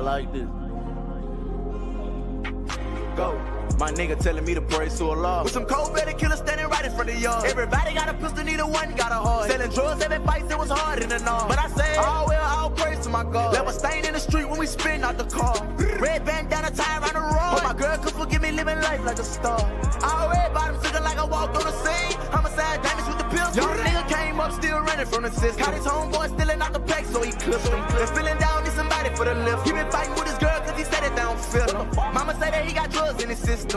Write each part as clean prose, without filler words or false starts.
like this. Go. My nigga telling me to praise to Allah. With some cold-blooded killers standing right in front of y'all. Everybody got a pistol, neither one got a heart. Selling drugs, every fight, it was hard in the north. But I say, all well, all praise to my God. Left a stain in the street when we spin out the car. Red bandana tie around the road. Hope my girl could forgive me living life like a star. All red bottoms looking like I walked on the scene. Homicide damage with the pills. Young nigga came up still running from the system. Caught his homeboy stealing out the pack, so he clipped him. And feeling down, need somebody for the lift. He been fighting with his girl cause he said it don't feel him. Mama said that he got drugs in his system.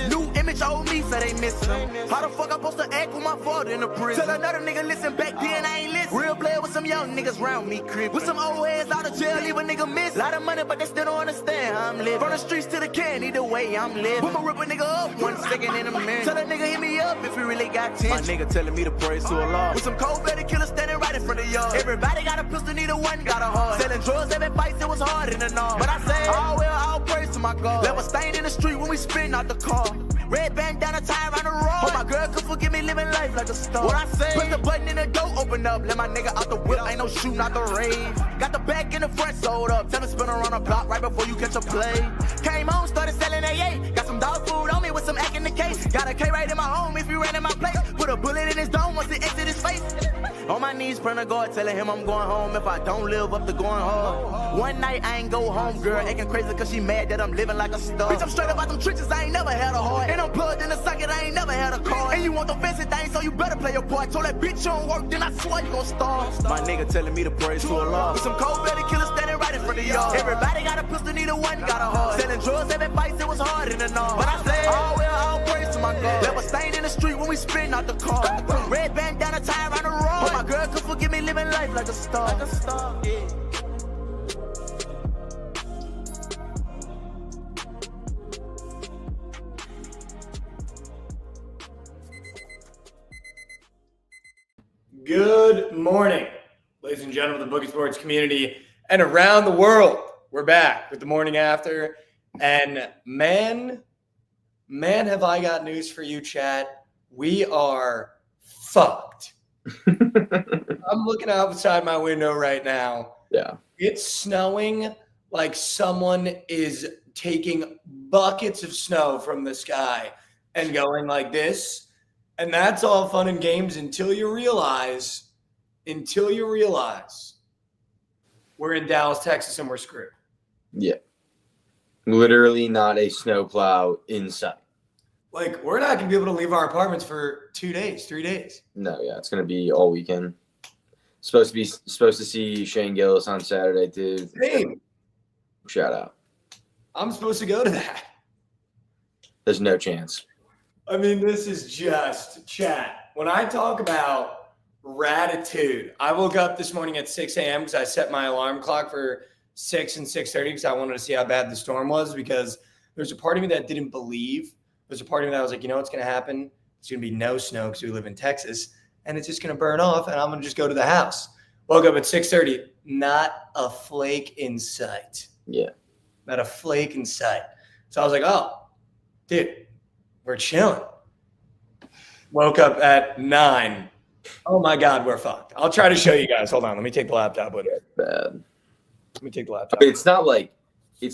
New image old me, so they miss him. How the fuck I supposed to act with my father in the prison? Tell another nigga listen, back then I ain't listen. Real player with some young niggas round me crib. With some old heads out of jail, leave a nigga miss. Lot of money, but they still don't understand how I'm living. From the streets to the can, either way I'm living. Put my rip a nigga up 1 second in a minute. Tell a nigga hit me up if he really got 10. My nigga telling me to praise to Allah. With some cold-blooded killers standing right in front of y'all. Everybody got a pistol, neither one got a heart. Selling drugs, every fight, it was hard in the north. But I say, all well, all praise to my God. Left a stain in the street when we spin out the car. Red bandana tie around the road. Hope my girl could forgive me living life like a star. What I say? Press the button and the door open up. Let my nigga out the whip. Ain't no shooting out the rave. Got the back and the front sold up. Tell me spin around the block right before you catch a play. Came home, started selling AA. Got some dog food on me with some act in the case. Got a K right in my home if you ran in my place. Put a bullet in his dome once it exit his face. On my knees, praying to God, telling him I'm going home if I don't live up to going hard. One night I ain't go home, girl, acting crazy cause she mad that I'm living like a star. Bitch, I'm straight up out them trenches, I ain't never had a heart. And I'm plugged in the socket, I ain't never had a car. And you want the fancy things, so you better play your part. Told that bitch you don't work, then I swear you gon' starve. My nigga telling me to praise to Allah. With some cold-blooded killers standing right in front of y'all. Everybody got a pistol, neither one got a heart. Selling drugs, every fight, it was hard in the north. But I say, all well, all praise to my God. Left a stain in the street when we spin out the car. Red bandana tie around the road. Hope my girl could forgive me living life like a star. Like a star, yeah. Good morning, ladies and gentlemen of the Bookit Sports community and around the world. We're back with the morning after. And man, have I got news for you, chat. We are fucked. I'm looking outside my window right now. Yeah. It's snowing like someone is taking buckets of snow from the sky and going like this. And that's all fun and games until you realize we're in Dallas, Texas, and we're screwed. Yeah. Literally not a snowplow in sight. Like, we're not going to be able to leave our apartments for 2 days, 3 days. No, yeah, it's going to be all weekend. Supposed to see Shane Gillis on Saturday, too. Same. Shout out. I'm supposed to go to that. There's no chance. I mean, this is just chat. When I talk about gratitude, I woke up this morning at 6 a.m. because I set my alarm clock for 6 and 6:30 because I wanted to see how bad the storm was, because there's a part of me that didn't believe. There's a part of me that was like, you know what's going to happen? It's going to be no snow because we live in Texas, and it's just going to burn off, and I'm going to just go to the house. Woke up at 6:30, not a flake in sight. Yeah. Not a flake in sight. So I was like, oh, dude, we're chilling. Woke up at 9. Oh my God, we're fucked. I'll try to show you guys. Hold on, let me take the laptop with it. Bad. Let me take the laptop. I mean, it's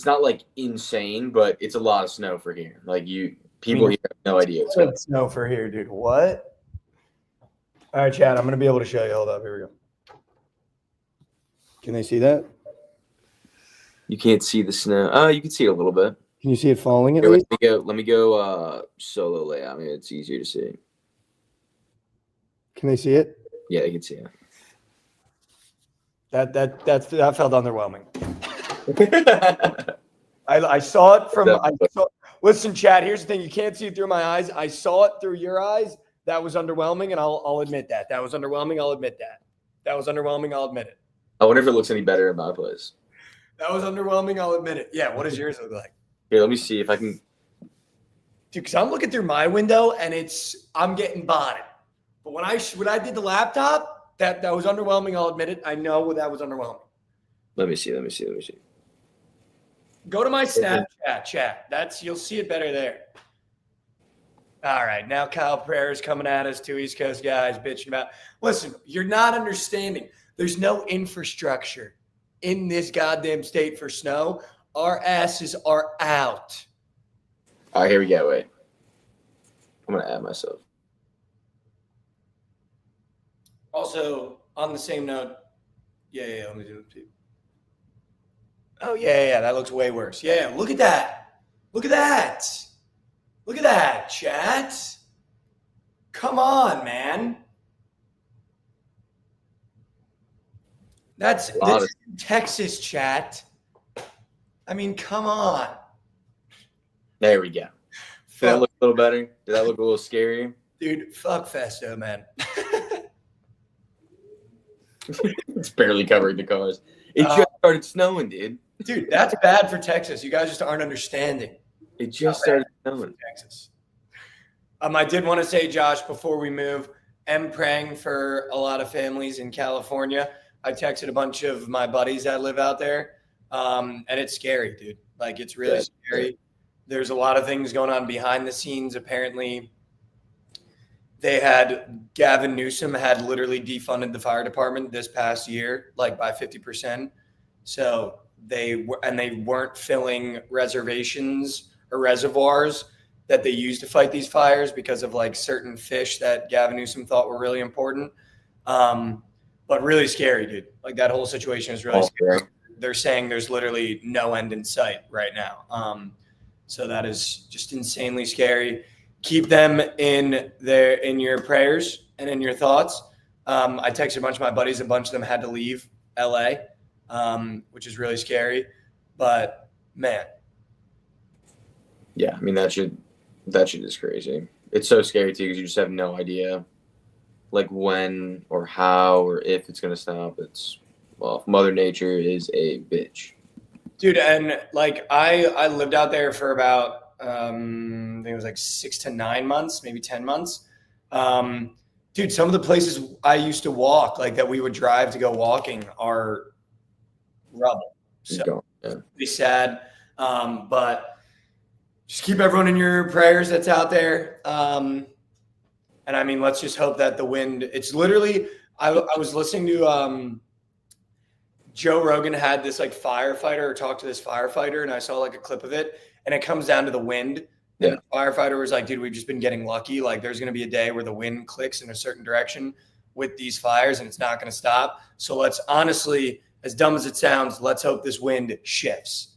not like insane, but it's a lot of snow for here. Like people here have no idea. It's snow for here, dude. What? All right, Chad, I'm gonna be able to show you. Hold up, here we go. Can they see that? You can't see the snow. Oh, you can see it a little bit. Can you see it falling? Here, let me go solo layout. Maybe it's easier to see. Can they see it? Yeah, they can see it. That felt underwhelming. I saw it from. Listen, Chad. Here's the thing: you can't see it through my eyes. I saw it through your eyes. That was underwhelming, and I'll admit that. That was underwhelming. I'll admit that. That was underwhelming. I'll admit it. I wonder if it looks any better in my place. That was underwhelming. I'll admit it. Yeah. What does yours look like? Here, let me see if I can. Dude, because I'm looking through my window and I'm getting botted. But when I did the laptop, that was underwhelming. I'll admit it. I know that was underwhelming. Let me see. Go to my Snapchat chat. You'll see it better there. All right, now Kyle Pereira's coming at us, 2 East Coast guys bitching about. Listen, you're not understanding. There's no infrastructure in this goddamn state for snow. Our asses are out. All right, here we go. Wait. I'm going to add myself. Also, on the same note, yeah, let me do it too. Oh, yeah, that looks way worse. Yeah, look at that. Look at that, chat. Come on, man. This is Texas, chat. I mean, come on. There we go. Did that look a little better? Did that look a little scarier? Dude, fuck Festo, man. It's barely covering the cars. It just started snowing, dude. Dude, that's bad for Texas. You guys just aren't understanding. It just started snowing. Texas. I did want to say, Josh, before we move, I'm praying for a lot of families in California. I texted a bunch of my buddies that live out there, and it's scary, dude. Like, it's really scary. There's a lot of things going on behind the scenes. Apparently, Gavin Newsom had literally defunded the fire department this past year, like by 50%. So they weren't filling reservations or reservoirs that they used to fight these fires because of like certain fish that Gavin Newsom thought were really important. But really scary, dude. Like, that whole situation is really scary. They're saying there's literally no end in sight right now. So that is just insanely scary. Keep them in your prayers and in your thoughts. I texted a bunch of my buddies. A bunch of them had to leave LA, which is really scary. But man, yeah, I mean that shit is crazy. It's so scary too because you just have no idea, like when or how or if it's gonna stop. Mother Nature is a bitch, dude. And like I lived out there for about I think it was like 6 to 9 months, maybe 10 months. Dude, some of the places I used to walk, like that we would drive to go walking, are rubble. So pretty sad. But just keep everyone in your prayers that's out there. And I mean, let's just hope that the wind, it's literally, I was listening to Joe Rogan had this like firefighter or talked to this firefighter, and I saw like a clip of it, and it comes down to the wind. And the firefighter was like, dude, we've just been getting lucky. Like, there's going to be a day where the wind clicks in a certain direction with these fires and it's not going to stop. So let's honestly, as dumb as it sounds, let's hope this wind shifts.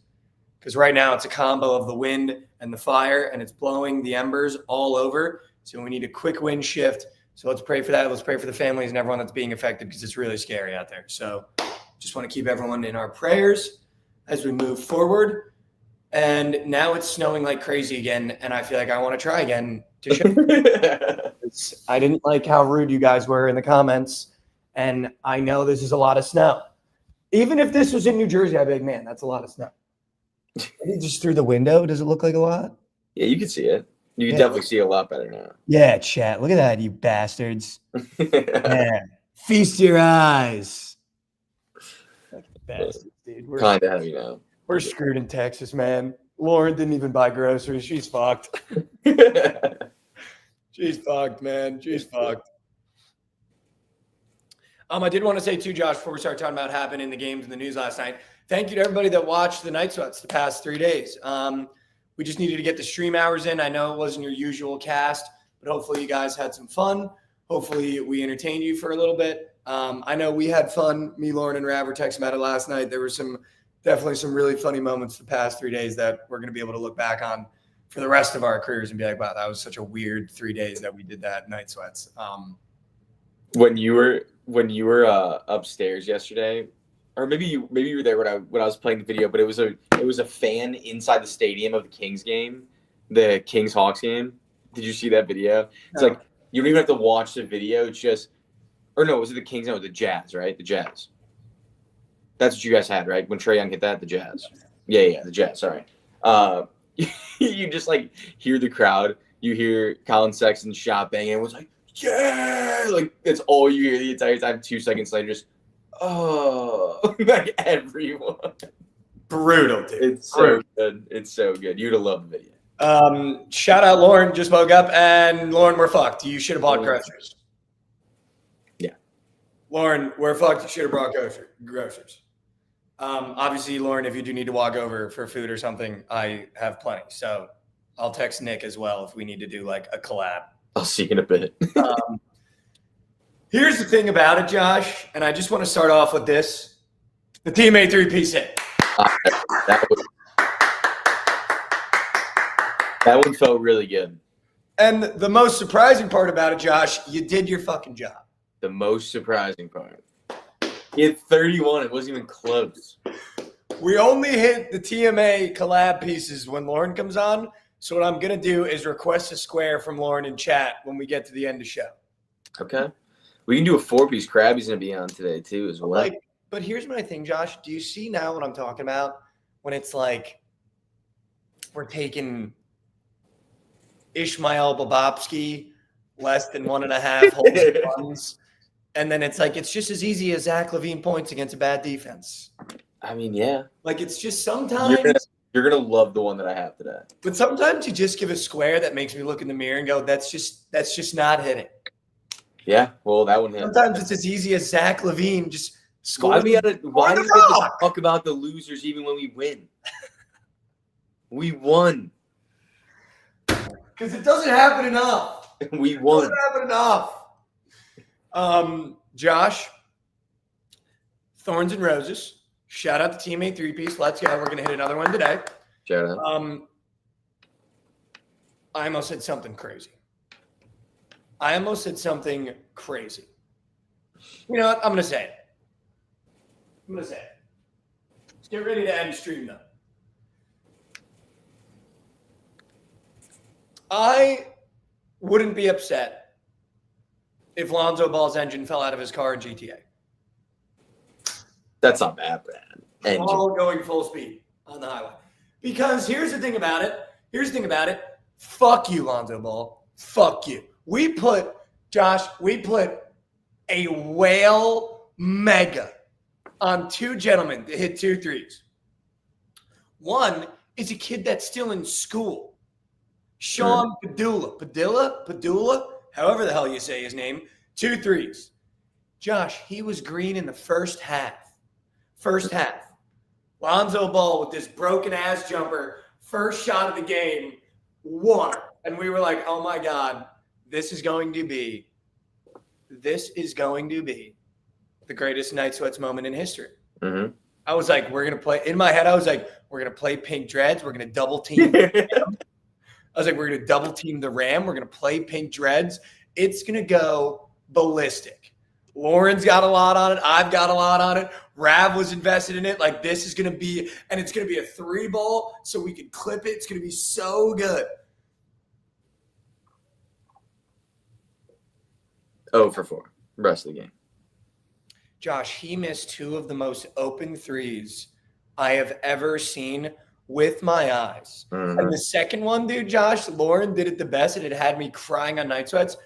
Because right now it's a combo of the wind and the fire, and it's blowing the embers all over. So we need a quick wind shift. So let's pray for that. Let's pray for the families and everyone that's being affected, because it's really scary out there. So just want to keep everyone in our prayers as we move forward. And now it's snowing like crazy again, and I feel like I want to try again to show. I didn't like how rude you guys were in the comments, and I know this is a lot of snow. Even if this was in New Jersey, I'd be like, man, that's a lot of snow. Maybe just through the window, does it look like a lot? Yeah, you can see it. You can definitely see a lot better now. Yeah, chat. Look at that, you bastards. Man, feast your eyes. Bastards, dude. We're kind of heavy now. We're screwed in Texas, man. Lauren didn't even buy groceries. She's fucked. She's fucked, man. She's fucked. I did want to say too, Josh, before we start talking about what happened in the games and the news last night, thank you to everybody that watched the Night Sweats the past 3 days. We just needed to get the stream hours in. I know it wasn't your usual cast, but hopefully you guys had some fun. Hopefully we entertained you for a little bit. I know we had fun. Me, Lauren, and Rav were texting about it last night. There were definitely some really funny moments the past 3 days that we're going to be able to look back on for the rest of our careers and be like, wow, that was such a weird 3 days that we did that Night Sweats. When you were upstairs yesterday, or maybe you were there when I was playing the video, but it was a fan inside the stadium of the Kings game, the Kings Hawks game. Did you see that video? It's like you don't even have to watch the video. It's just, or no, was it the Kings? No, the Jazz, right? The Jazz. That's what you guys had, right? When Trae Young hit that, the Jazz. Yeah, the Jazz. Sorry. You just like hear the crowd. You hear Colin Sexton's shot banging. Everyone's like, yeah! Like that's all you hear the entire time. 2 seconds later, just like everyone. Brutal, dude. It's so good. It's so good. You'd have loved the video. Shout out Lauren. Just woke up, and Lauren, we're fucked. You should have bought groceries. Yeah. Lauren, we're fucked. You should have brought groceries. Obviously, Lauren, if you do need to walk over for food or something, I have plenty. So I'll text Nick as well if we need to do like a collab. I'll see you in a bit. Here's the thing about it, Josh, and I just want to start off with this. The team made 3-piece hit. That one felt really good. And the most surprising part about it, Josh, you did your fucking job. The most surprising part. He had 31. It wasn't even close. We only hit the TMA collab pieces when Lauren comes on. So what I'm going to do is request a square from Lauren in chat when we get to the end of the show. Okay. We can do a 4-piece. Krabby's going to be on today too as well. But here's my thing, Josh. Do you see now what I'm talking about? When it's like we're taking Ishmael Babovsky less than 1.5 holes runs. And then it's like it's just as easy as Zach LaVine points against a bad defense. I mean, yeah. Like it's just sometimes you're gonna love the one that I have today. But sometimes you just give a square that makes me look in the mirror and go, that's just not hitting. Yeah, well, that one hit. Sometimes it's as easy as Zach LaVine just scoring. Why do we get to talk about the losers even when we win? We won. Because it doesn't happen enough. We won. It doesn't happen enough. Josh, Thorns and Roses. Shout out to Teammate 3-piece. Let's go. We're going to hit another one today. Shout out. I almost said something crazy. You know what? I'm going to say it. Let's get ready to end stream though. I wouldn't be upset if Lonzo Ball's engine fell out of his car in GTA. That's not bad, Brad. All going full speed on the highway. Because here's the thing about it. Fuck you, Lonzo Ball. Fuck you. We put a whale mega on 2 gentlemen that hit 2 threes. One is a kid that's still in school. Sean Padula, however the hell you say his name, 2 threes. Josh, he was green in the first half. Lonzo Ball with this broken ass jumper, first shot of the game, won. And we were like, oh my God, this is going to be the greatest Night Sweats moment in history. Mm-hmm. I was like, we're going to play. In my head, I was like, we're going to play Pink Dreads. We're going to double team. I was like, we're going to double team the Ram. We're going to play Pink Dreads. It's going to go ballistic. Lauren's got a lot on it. I've got a lot on it. Rav was invested in it. Like, this is going to be, and it's going to be a 3-ball so we can clip it. It's going to be so good. 0 for 4. Rest of the game. Josh, he missed 2 of the most open threes I have ever seen with my eyes. Mm-hmm. And the second one, dude, Josh, Lauren did it the best, and it had me crying on Night Sweats.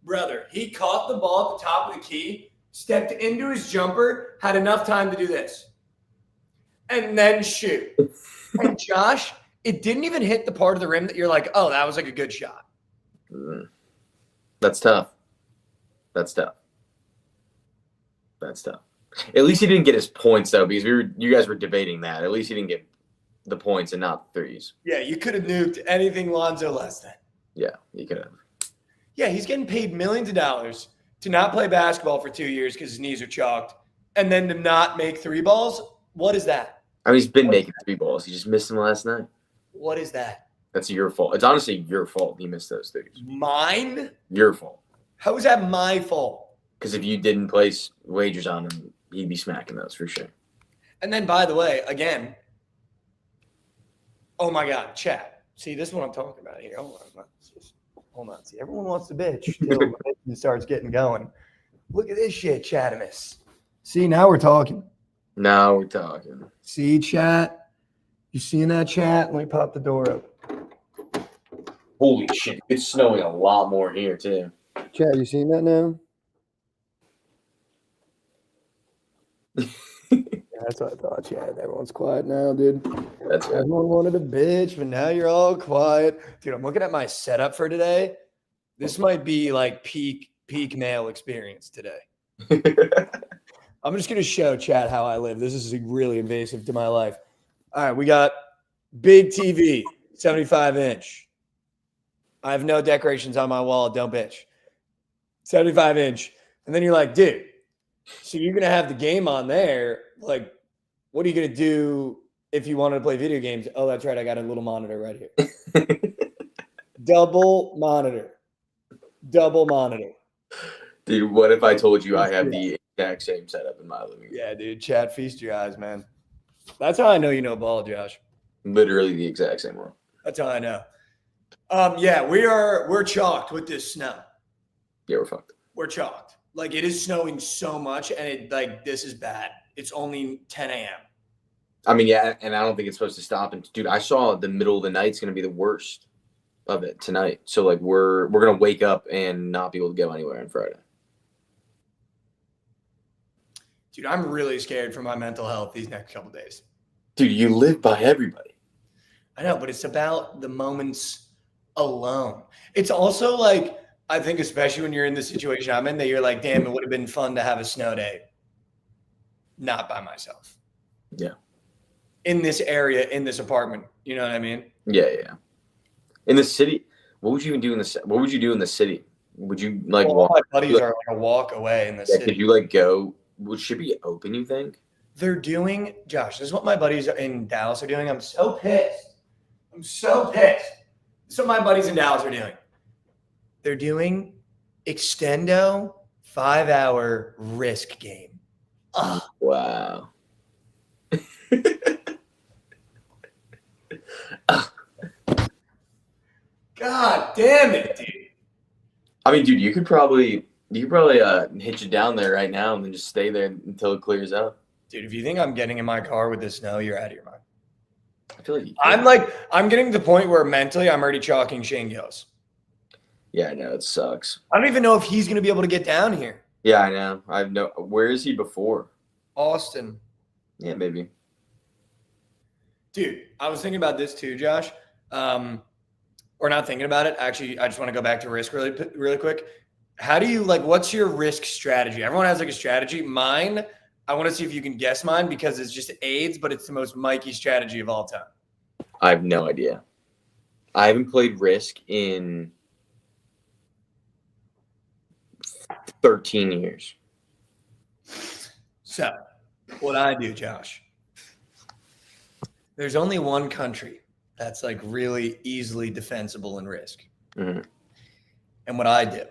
Brother, he caught the ball at the top of the key, stepped into his jumper, had enough time to do this, and then shoot. And Josh, it didn't even hit the part of the rim that you're like, oh, that was like a good shot. Mm. That's tough. At least he didn't get his points though, because you guys were debating that. At least he didn't get the points and not the threes. Yeah, you could have nuked anything Lonzo less than. Yeah, you could have. Yeah, he's getting paid millions of dollars to not play basketball for 2 years because his knees are chalked, and then to not make 3 balls. What is that? I mean, he's been making 3 balls. He just missed them last night. What is that? That's your fault. It's honestly your fault he missed those threes. Mine? Your fault. How is that my fault? Because if you didn't place wagers on him, he'd be smacking those for sure. And then, by the way, again, oh my God, chat. See, this is what I'm talking about here. Hold on. See, everyone wants to bitch till it starts getting going. Look at this shit, Chatimus. See, now we're talking. Now we're talking. See, chat? You seeing that, chat? Let me pop the door up. Holy shit. It's snowing a lot more here, too. Chat, you seen that now? That's what I thought, Chad. Everyone's quiet now, dude. That's right. Everyone wanted a bitch, but now you're all quiet. Dude, I'm looking at my setup for today. This might be like peak male experience today. I'm just going to show chat how I live. This is really invasive to my life. All right, we got big TV, 75-inch. I have no decorations on my wall. Don't bitch. 75-inch. And then you're like, dude, so you're going to have the game on there. Like, what are you going to do if you wanted to play video games? Oh, that's right. I got a little monitor right here. Double monitor. Dude, what if I told you I have the exact same setup in my living room? Yeah, dude. Chat, feast your eyes, man. That's how I know you know ball, Josh. Literally the exact same one. That's how I know. Yeah, we're chalked with this snow. Yeah, we're fucked. We're chalked. Like, it is snowing so much, and this is bad. It's only 10 a.m. I mean, yeah, and I don't think it's supposed to stop. And dude, I saw the middle of the night's gonna be the worst of it tonight. So like we're gonna wake up and not be able to go anywhere on Friday. Dude, I'm really scared for my mental health these next couple days. Dude, you live by everybody. I know, but it's about the moments alone. It's also like, I think especially when you're in the situation I'm in, that you're like, damn, it would have been fun to have a snow day. Not by myself. Yeah. In this area, in this apartment. You know what I mean? Yeah. In the city, what would you even do in the What would you do in the city? Would you like walk? My buddies are like a walk away in the city. Could you like go? Should be open, you think? They're doing, Josh, this is what my buddies in Dallas are doing. I'm so pissed. This is what my buddies in Dallas are doing. They're doing extendo 5-hour Risk game. Ugh. Wow. God damn it, dude. I mean, dude, you could probably hitch it down there right now and then just stay there until it clears out. Dude, if you think I'm getting in my car with the snow, you're out of your mind. I feel like I'm getting to the point where mentally I'm already chalking Shane Gillis. Yeah, I know, it sucks. I don't even know if he's going to be able to get down here. Yeah, I know. Where is he before? Austin. Yeah, maybe. Dude, I was thinking about this too, Josh. Or not thinking about it. Actually, I just want to go back to Risk really quick. How do you what's your Risk strategy? Everyone has like a strategy. Mine, I want to see if you can guess mine because it's just AIDS, but it's the most Mikey strategy of all time. I have no idea. I haven't played Risk in 13 years. So, what I do, Josh, there's only one country that's like really easily defensible in Risk. Mm-hmm. And what I do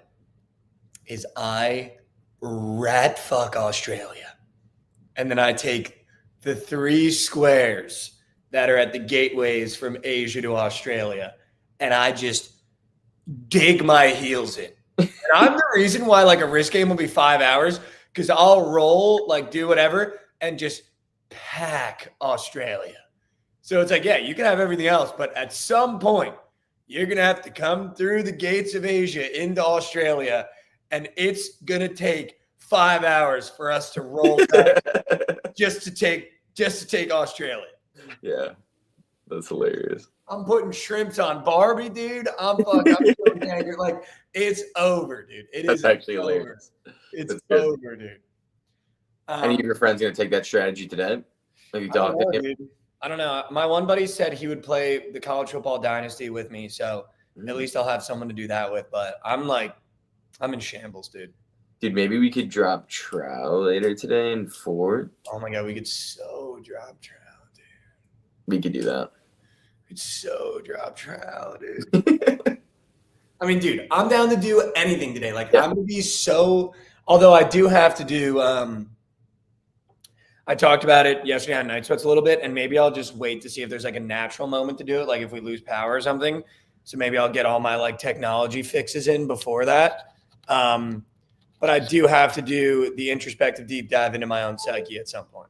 is I rat fuck Australia. And then I take the 3 squares that are at the gateways from Asia to Australia, and I just dig my heels in. And I'm the reason why like a Risk game will be 5 hours, because I'll roll, do whatever, and just pack Australia. So it's like, yeah, you can have everything else, but at some point, you're going to have to come through the gates of Asia into Australia, and it's going to take 5 hours for us to roll back just to take Australia. Yeah, that's hilarious. I'm putting shrimps on Barbie, dude. I'm feeling angry. Like, it's over, dude. That's actually over. Hilarious. It's over, dude. Any of your friends going to take that strategy today? Have you talked to him? Dude. I don't know. My one buddy said he would play the college football dynasty with me, so at least I'll have someone to do that with. But I'm in shambles, dude. Dude, maybe we could drop Trout later today in Fort. Oh my god, we could so drop Trout, dude. We could do that. We'd so drop Trout, dude. I mean, dude, I'm down to do anything today. I'm gonna be so. Although I do have to do. I talked about it yesterday on Night Sweats a little bit, and maybe I'll just wait to see if there's a natural moment to do it, like if we lose power or something. So maybe I'll get all my technology fixes in before that. But I do have to do the introspective deep dive into my own psyche at some point.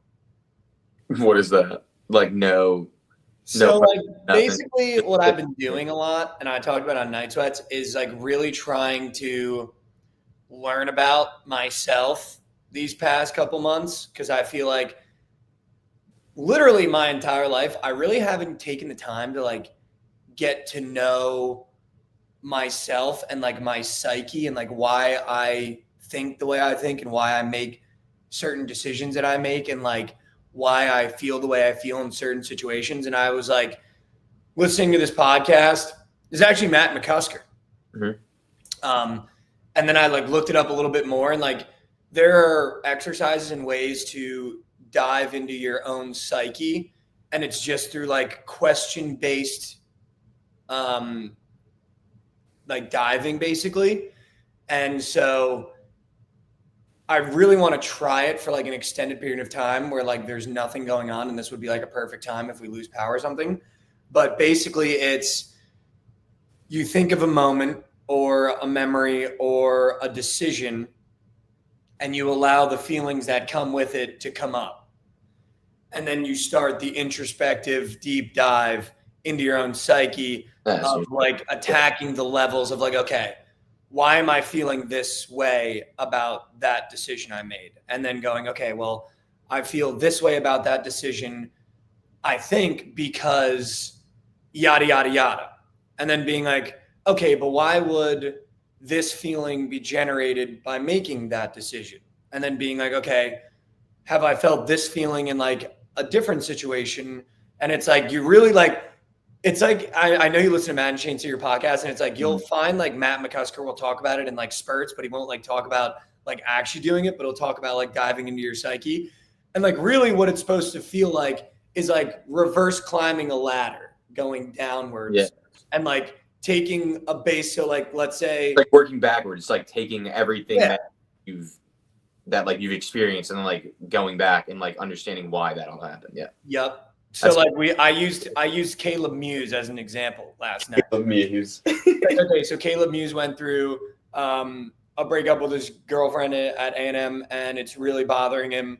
What is that? Basically what I've been doing a lot, and I talked about on Night Sweats, is really trying to learn about myself these past couple months, because I feel like literally my entire life, I really haven't taken the time to get to know myself and my psyche and why I think the way I think and why I make certain decisions that I make and like why I feel the way I feel in certain situations. And I was like listening to this podcast. It's actually Matt McCusker. And then I like looked it up a little bit more, and like there are exercises and ways to dive into your own psyche, and it's just through like question-based like diving basically. And so I really want to try it for like an extended period of time where like there's nothing going on, and this would be like a perfect time if we lose power or something. But basically it's you think of a moment or a memory or a decision, and you allow the feelings that come with it to come up. And then you start the introspective deep dive into your own psyche of like attacking the levels of like, okay, why am I feeling this way about that decision I made? And then going, okay, well, I feel this way about that decision, I think because yada, yada, yada. And then being like, okay, but why would this feeling be generated by making that decision? And then being like, okay, have I felt this feeling in like a different situation? And it's like, you really like, it's like, I know you listen to Matt and Shane to your podcast, and it's like, you'll find like Matt McCusker will talk about it in like spurts, but he won't like talk about like actually doing it, but he'll talk about like diving into your psyche. And like really what it's supposed to feel like is like reverse climbing a ladder, going downwards and like taking a base. So like, let's say like working backwards, like taking everything that you've experienced and then like going back and like understanding why that all happened. Yeah. Yep. So that's like I used Caleb Muse as an example last night. Caleb Muse. Okay, so Caleb Muse went through a breakup with his girlfriend at A&M, and it's really bothering him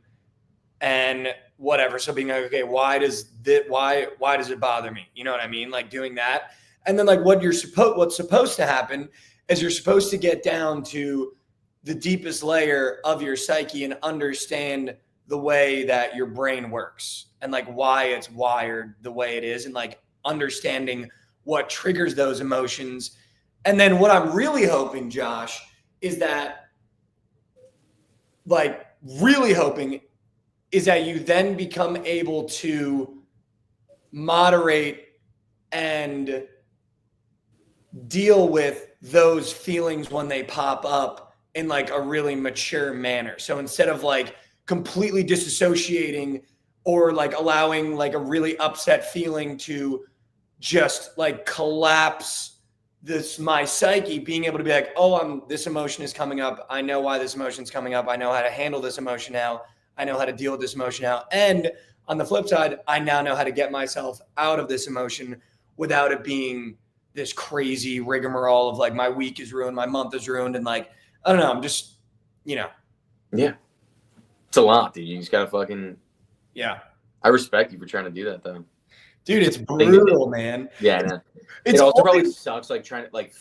and whatever. So being like, okay, why does it bother me? You know what I mean? Like doing that. And then like what's supposed to happen is you're supposed to get down to the deepest layer of your psyche and understand the way that your brain works and like why it's wired the way it is, and like understanding what triggers those emotions. And then what I'm really hoping, Josh, is that like really hoping is that you then become able to moderate and deal with those feelings when they pop up in like a really mature manner. So instead of like completely disassociating or like allowing like a really upset feeling to just like collapse my psyche, being able to be like, oh, this emotion is coming up. I know why this emotion is coming up. I know how to handle this emotion now. I know how to deal with this emotion now. And on the flip side, I now know how to get myself out of this emotion without it being this crazy rigmarole of like my week is ruined, my month is ruined. And like, I don't know, I'm just, Yeah. It's a lot, dude. You just gotta fucking. Yeah. I respect you for trying to do that, though. Dude, it's brutal, man. Yeah, no. It also probably sucks, like trying to like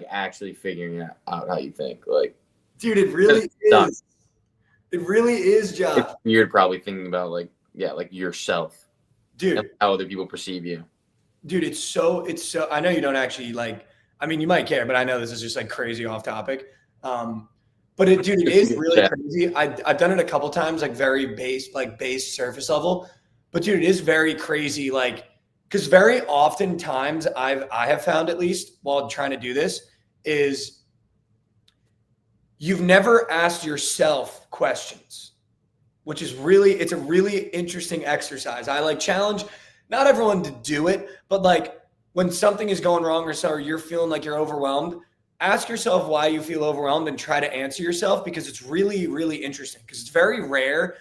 actually figuring out how you think. Like, dude, it really is. It really is, Josh. It's weird, probably thinking about like yourself, dude, and how other people perceive you. Dude, it's so. I know you don't actually like. I mean, you might care, but I know this is just like crazy off topic. But it is really crazy. I've done it a couple times, like very base surface level. But dude, it is very crazy, like, because very often times I have found, at least while trying to do this, is you've never asked yourself questions, which is it's a really interesting exercise. I like challenge not everyone to do it, but like when something is going wrong or you're feeling like you're overwhelmed, ask yourself why you feel overwhelmed and try to answer yourself, because it's really, really interesting. Because it's very rare,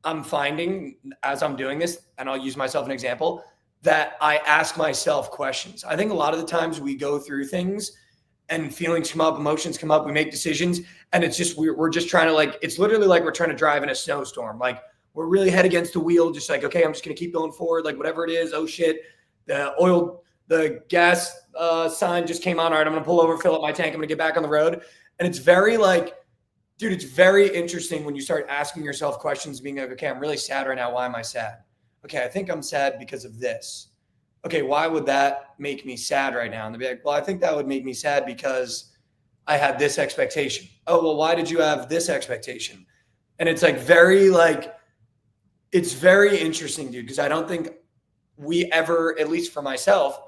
I'm finding as I'm doing this, and I'll use myself as an example, that I ask myself questions. I think a lot of the times we go through things and feelings come up, emotions come up, we make decisions, and it's just, we're just trying to like, it's literally like we're trying to drive in a snowstorm. Like we're really head against the wheel, just like, okay, I'm just going to keep going forward. Like whatever it is, oh shit, the gas sign just came on. All right, I'm going to pull over, fill up my tank. I'm going to get back on the road. And it's very like, dude, it's very interesting when you start asking yourself questions, being like, okay, I'm really sad right now. Why am I sad? Okay, I think I'm sad because of this. Okay, why would that make me sad right now? And they'll be like, well, I think that would make me sad because I had this expectation. Oh, well, why did you have this expectation? And it's like very like, it's very interesting, dude, because I don't think we ever, at least for myself,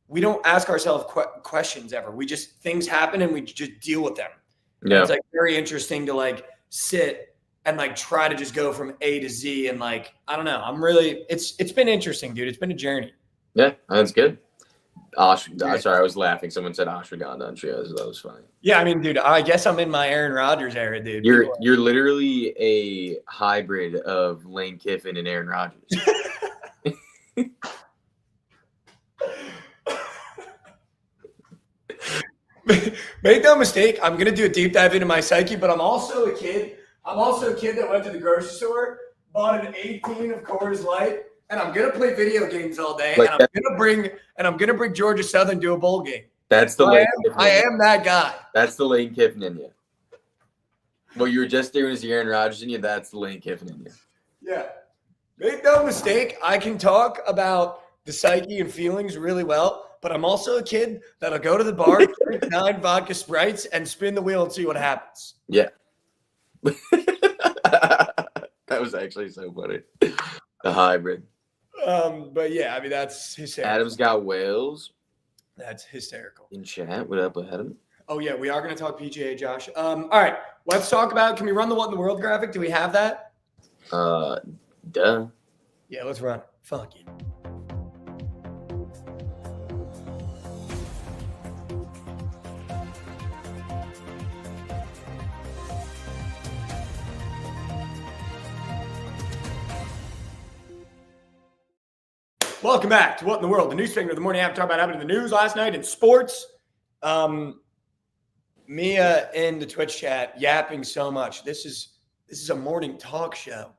we don't ask ourselves questions ever. We just, things happen and we just deal with them. Yeah. It's like very interesting to like sit and like try to just go from A to Z. And like, I don't know, I'm really, it's been interesting, dude. It's been a journey. Yeah, that's good. Sorry, I was laughing. Someone said ashwagandha on Trios. That was funny. Yeah, I mean, dude, I guess I'm in my Aaron Rodgers era, dude. You're literally a hybrid of Lane Kiffin and Aaron Rodgers. Make no mistake, I'm gonna do a deep dive into my psyche, but I'm also a kid. I'm also a kid that went to the grocery store, bought an 18 of Coors Light, and I'm gonna play video games all day. Like and I'm gonna bring Georgia Southern to a bowl game. That's the I am that guy. That's the Lane Kiffin in you. What you were just doing is the Aaron Rodgers in you. That's the Lane Kiffin in you. Yeah. Make no mistake, I can talk about the psyche and feelings really well, but I'm also a kid that'll go to the bar, drink 9 vodka Sprites, and spin the wheel and see what happens. Yeah. That was actually so funny. The hybrid. But yeah, I mean, that's hysterical. Adam's got whales. That's hysterical. In chat, what up, Adam? Oh yeah, we are going to talk PGA, Josh. All right, let's talk about. Can we run the What in the World graphic? Do we have that? Duh. Yeah, let's run it. Fuck you. Welcome back to What in the World, the news segment of the morning after talk about happening in the news last night in sports. Mia in the Twitch chat yapping so much. This is a morning talk show.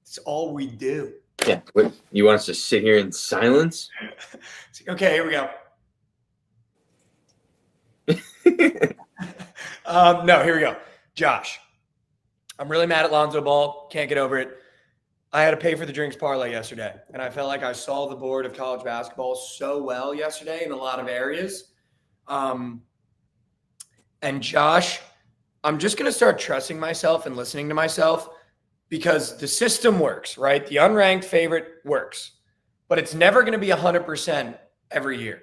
It's all we do. Yeah. What, you want us to sit here in silence? Okay, here we go. No, here we go. Josh, I'm really mad at Lonzo Ball. Can't get over it. I had to pay for the drinks parlay yesterday, and I felt like I saw the board of college basketball so well yesterday in a lot of areas. And Josh, I'm just going to start trusting myself and listening to myself because the system works, right? The unranked favorite works, but it's never going to be 100% every year.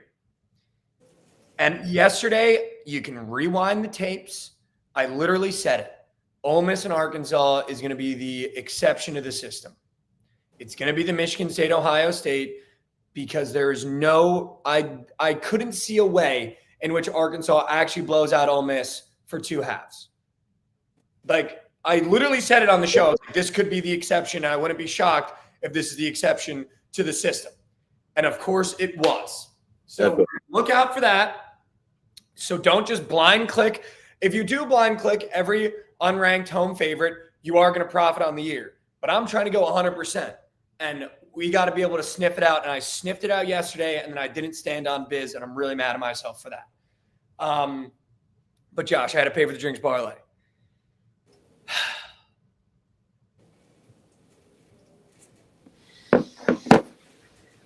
And yesterday, you can rewind the tapes. I literally said it. Ole Miss and Arkansas is going to be the exception to the system. It's going to be the Michigan State, Ohio State, because there is no, I couldn't see a way in which Arkansas actually blows out Ole Miss for 2 halves. Like, I literally said it on the show. This could be the exception. I wouldn't be shocked if this is the exception to the system. And of course it was. So look out for that. So don't just blind click. If you do blind click every unranked home favorite, you are going to profit on the year. But I'm trying to go 100%. And we got to be able to sniff it out. And I sniffed it out yesterday, and then I didn't stand on biz, and I'm really mad at myself for that. But Josh, I had to pay for the drinks parlay.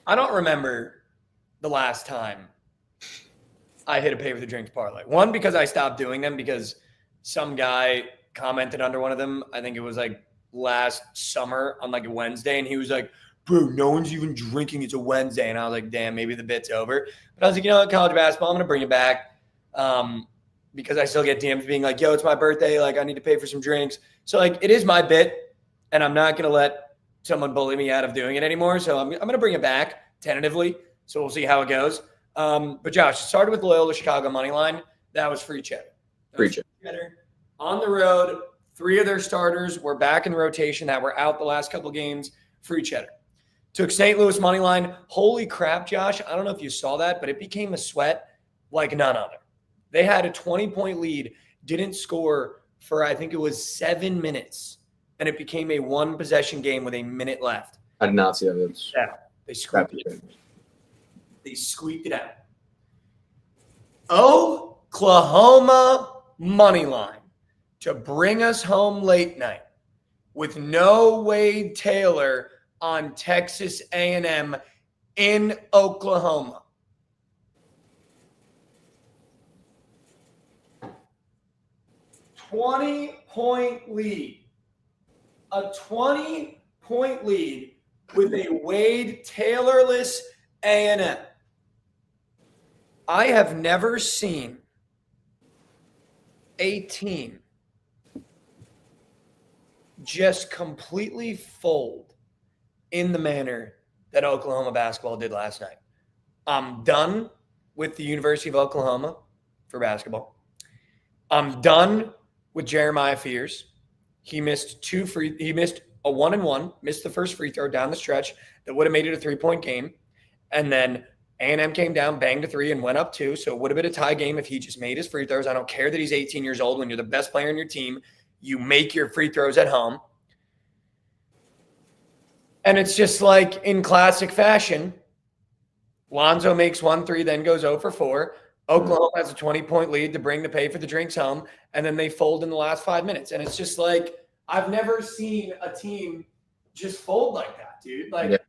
I don't remember the last time I hit a pay for the drinks parlay. One, because I stopped doing them because some guy commented under one of them. I think it was like last summer on like a Wednesday. And he was like, bro, no one's even drinking. It's a Wednesday. And I was like, damn, maybe the bit's over. But I was like, you know what, college basketball, I'm going to bring it back. Because I still get DMs being like, yo, it's my birthday. Like, I need to pay for some drinks. So like, it is my bit. And I'm not going to let someone bully me out of doing it anymore. So I'm going to bring it back tentatively. So we'll see how it goes. But Josh, it started with Loyola Chicago money line. That was free cheddar. Free cheddar. On the road, 3 of their starters were back in rotation that were out the last couple games. Free cheddar. Took St. Louis money line. Holy crap, Josh. I don't know if you saw that, but it became a sweat like none other. They had a 20-point lead, didn't score for, I think it was 7 minutes, and it became a 1-possession game with a minute left. I did not see that. Yeah, they squeaked it out. They squeaked it out. Oklahoma money line to bring us home late night with no Wade Taylor on Texas A&M in Oklahoma. $20-point lead a 20-point lead with a Wade Taylorless A&M. I have never seen a team just completely fold in the manner that Oklahoma basketball did last night. I'm done with the University of Oklahoma for basketball. I'm done with Jeremiah Fears. He missed a 1-and-1, missed the first free throw down the stretch that would have made it a 3-point game. And then A&M came down, banged a 3, and went up 2. So it would have been a tie game if he just made his free throws. I don't care that he's 18 years old. When you're the best player on your team, you make your free throws at home. And it's just like in classic fashion, Lonzo makes 1 3, then goes 0 for 4. Oklahoma has a 20-point lead to bring the pay for the drinks home, and then they fold in the last 5 minutes. And it's just like, I've never seen a team just fold like that, dude. Like,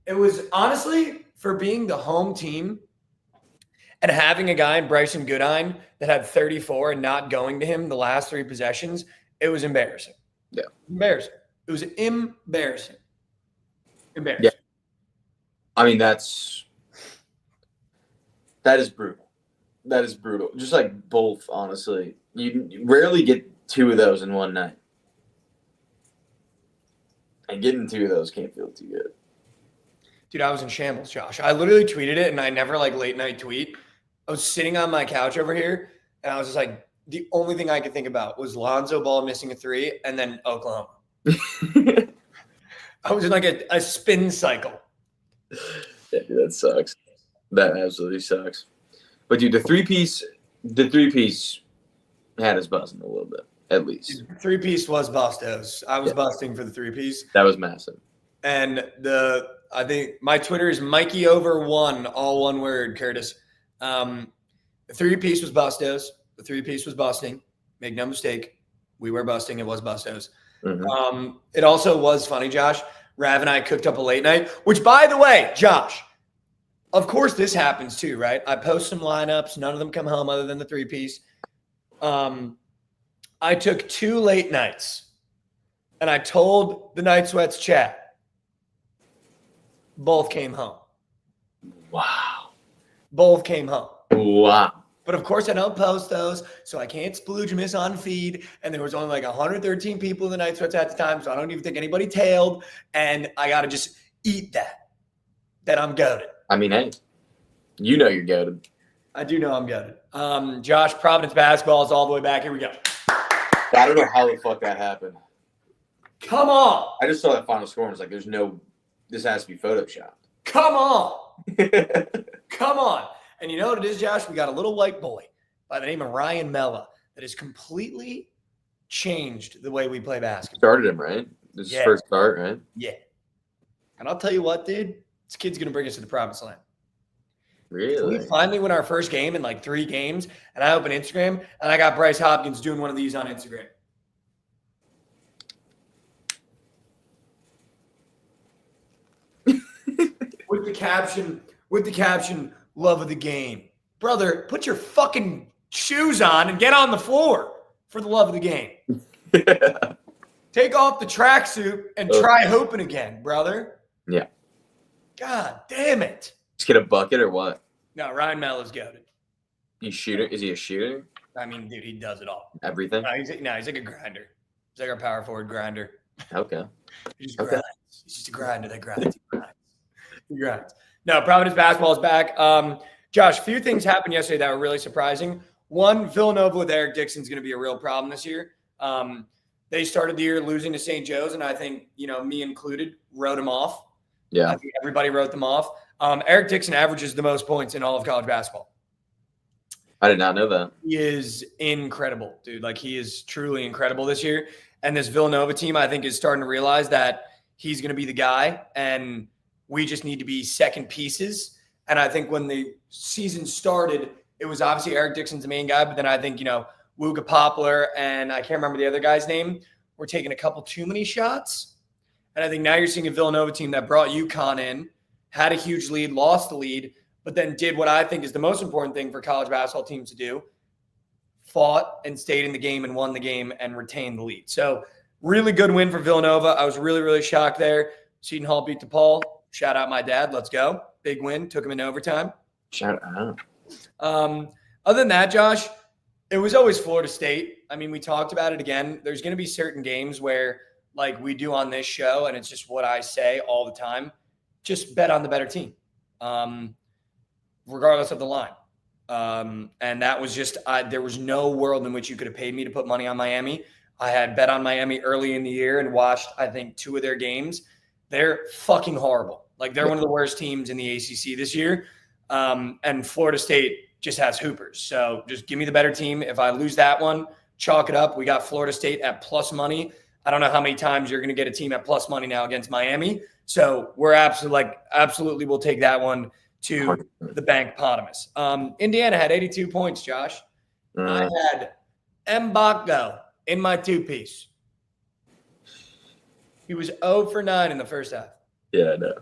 It was honestly, for being the home team and having a guy in Bryson Goodine that had 34 and not going to him the last 3 possessions, it was embarrassing. Yeah. Embarrassing. It was embarrassing. Embarrassing. Yeah. I mean, that is brutal. That is brutal. Just like both, honestly. You rarely get 2 of those in one night. And getting 2 of those can't feel too good. Dude, I was in shambles, Josh. I literally tweeted it, and I never late night tweet. I was sitting on my couch over here, and I was just like, the only thing I could think about was Lonzo Ball missing a 3, and then Oklahoma. I was in like a spin cycle. Yeah, dude, that sucks. That absolutely sucks. But dude, the three-piece had us buzzing a little bit, at least. 3-piece was bustos. I was busting for the 3-piece. That was massive. And I think my Twitter is Mikey Over 1, all one word, Curtis. The 3-piece was bustos. The 3-piece was busting. Make no mistake. We were busting. It was bustos. Mm-hmm. It also was funny, Josh. Rav and I cooked up a late night, which, by the way, Josh, of course this happens too, right? I post some lineups. None of them come home other than the 3-piece. I took 2 late nights, and I told the Night Sweats chat. Both came home. Wow. Both came home. Wow. But of course, I don't post those, so I can't splooge miss on feed. And there was only like 113 people in the Night Sweats at the time, so I don't even think anybody tailed. And I got to just eat that I'm goated. I mean, hey, you know you're goated. I do know I'm goated. Josh, Providence basketball is all the way back. Here we go. I don't know how the fuck that happened. Come on. I just saw that final score and was like, this has to be photoshopped. Come on. Come on. And you know what it is, Josh? We got a little white boy by the name of Ryan Mella that has completely changed the way we play basketball. Started him, right? This is his first start, right? Yeah. And I'll tell you what, dude. This kid's going to bring us to the promised land. Really? We finally win our first game in like 3 games, and I open Instagram, and I got Bryce Hopkins doing one of these on Instagram. with the caption, love of the game. Brother, put your fucking shoes on and get on the floor for the love of the game. Take off the tracksuit and try hooping again, brother. Yeah. God damn it. Just get a bucket or what? No, Ryan Mella's goated. He's shooter. Is he a shooter? I mean, dude, he does it all. Everything? No, he's like a grinder. He's like our power forward grinder. Okay. He just grinds. He's just a grinder that grinds. He grinds. No, Providence basketball is back. Josh, a few things happened yesterday that were really surprising. One, Villanova with Eric Dixon is going to be a real problem this year. They started the year losing to St. Joe's, and I think, me included, wrote them off. Yeah. I think everybody wrote them off. Eric Dixon averages the most points in all of college basketball. I did not know that. He is incredible, dude. Like, he is truly incredible this year. And this Villanova team, I think, is starting to realize that he's going to be the guy, and we just need to be second pieces. And I think when the season started, it was obviously Eric Dixon's the main guy, but then I think, Wooga Poplar and I can't remember the other guy's name, were taking a couple too many shots. And I think now you're seeing a Villanova team that brought UConn in, had a huge lead, lost the lead, but then did what I think is the most important thing for college basketball teams to do, fought and stayed in the game and won the game and retained the lead. So Really good win for Villanova. I was really, really shocked there. Seton Hall beat DePaul. Shout out my dad. Let's go. Big win. Took him in overtime. Shout out. Other than that, Josh, it was always Florida State. I mean, we talked about it again. There's going to be certain games where, like we do on this show, and it's just what I say all the time, just bet on the better team, regardless of the line. And that was just there was no world in which you could have paid me to put money on Miami. I had bet on Miami early in the year and watched, I think, 2 of their games. They're fucking horrible. Like, they're one of the worst teams in the ACC this year. And Florida State just has hoopers. So just give me the better team. If I lose that one, chalk it up. We got Florida State at plus money. I don't know how many times you're going to get a team at plus money now against Miami. So we're absolutely will take that one to the Bankpotamus. Indiana had 82 points, Josh. I had Mbako in my 2-piece. He was 0 for 9 in the first half. Yeah, I know.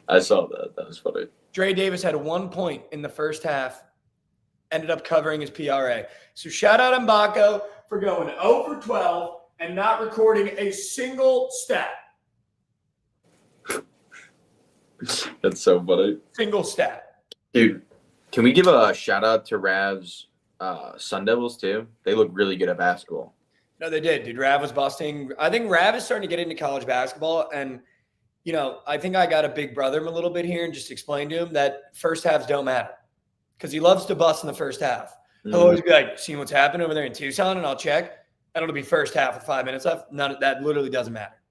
I saw that. That was funny. Dre Davis had 1 point in the first half, ended up covering his PRA. So shout out Mbako for going 0 for 12 and not recording a single stat. That's so funny. Single stat. Dude, can we give a shout out to Rav's Sun Devils too? They look really good at basketball. No, they did, dude. Rav was busting. I think Rav is starting to get into college basketball. And, you know, I think I got to big brother him a little bit here and just explain to him that first halves don't matter. Because he loves to bust in the first half. He'll always be like, seeing what's happening over there in Tucson, and I'll check. And it'll be first half with 5 minutes left. None of that literally doesn't matter.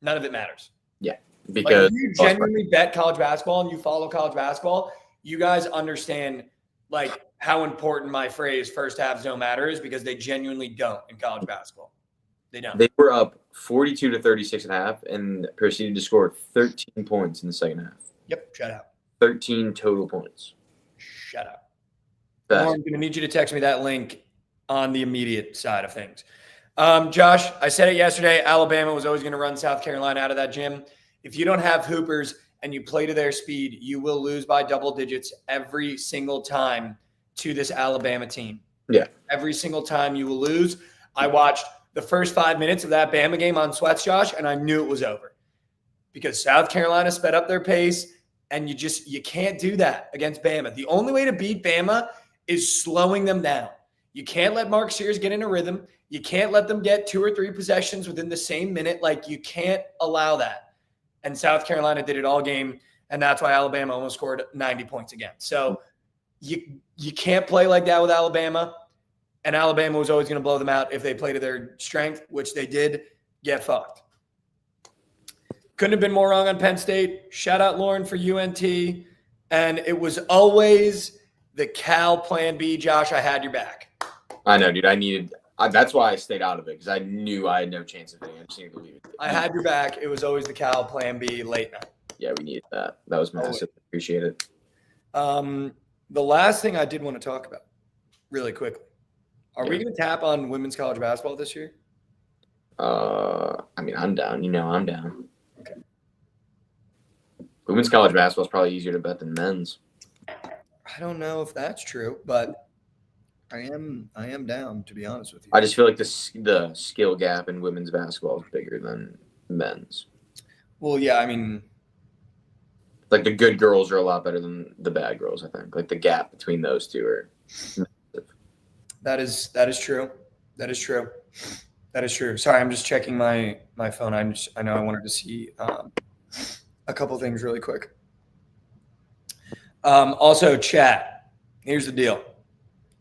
None of it matters. Yeah. Because if you genuinely bet college basketball and you follow college basketball, you guys understand like how important my phrase first halves don't matter is, because they genuinely don't in college basketball. They don't. They were up 42 to 36 and a half and proceeded to score 13 points in the second half. Yep. Shut out. 13 total points. Shut up. Best. I'm going to need you to text me that link on the immediate side of things. Josh, I said it yesterday. Alabama was always going to run South Carolina out of that gym. If you don't have hoopers and you play to their speed, you will lose by double digits every single time to this Alabama team. Yeah. Every single time you will lose. I watched the first 5 minutes of that Bama game on Sweats, Josh, and I knew it was over because South Carolina sped up their pace, and you can't do that against Bama. The only way to beat Bama is slowing them down. You can't let Mark Sears get in a rhythm. You can't let them get 2 or 3 possessions within the same minute. Like, you can't allow that. And South Carolina did it all game, and that's why Alabama almost scored 90 points again. So you can't play like that with Alabama, and Alabama was always going to blow them out if they play to their strength, which they did. Get fucked. Couldn't have been more wrong on Penn State. Shout out Lauren for UNT. And it was always the Cal plan B. Josh, I had your back. I know, dude. That's why I stayed out of it, because I knew I had no chance of winning. I just needed to leave it. I had your back. It was always the Cal plan B late night. Yeah, we needed that. That was massive. Appreciate it. The last thing I did want to talk about really quickly. Are we going to tap on women's college basketball this year? I mean, I'm down. You know, I'm down. Okay. Women's college basketball is probably easier to bet than men's. I don't know if that's true, but I am down, to be honest with you. I just feel like the skill gap in women's basketball is bigger than men's. Well, yeah, I mean, like the good girls are a lot better than the bad girls, I think. Like the gap between those two are massive. That is true. That is true. That is true. Sorry, I'm just checking my phone. I know I wanted to see a couple things really quick. Also, chat. Here's the deal.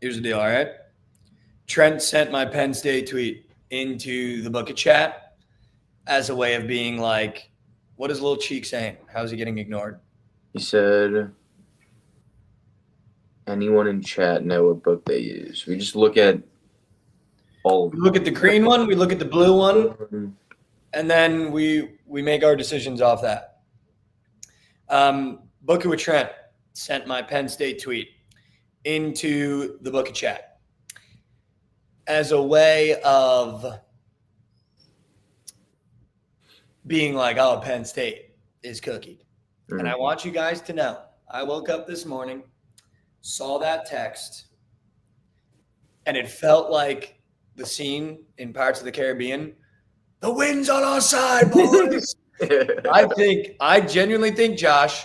All right? Trent sent my Penn State tweet into the Bookit chat as a way of being like, what is Lil Cheek saying? How is he getting ignored? He said, anyone in chat know what book they use? We just look at all. We look at the green one, we look at the blue one, and then we make our decisions off that. BookitwithTrent sent my Penn State tweet into the Bookit chat as a way of being like, oh, Penn State is cookied. And I want you guys to know, I woke up this morning, saw that text, and it felt like the scene in Pirates of the Caribbean The wind's on our side, boys. I genuinely think, Josh,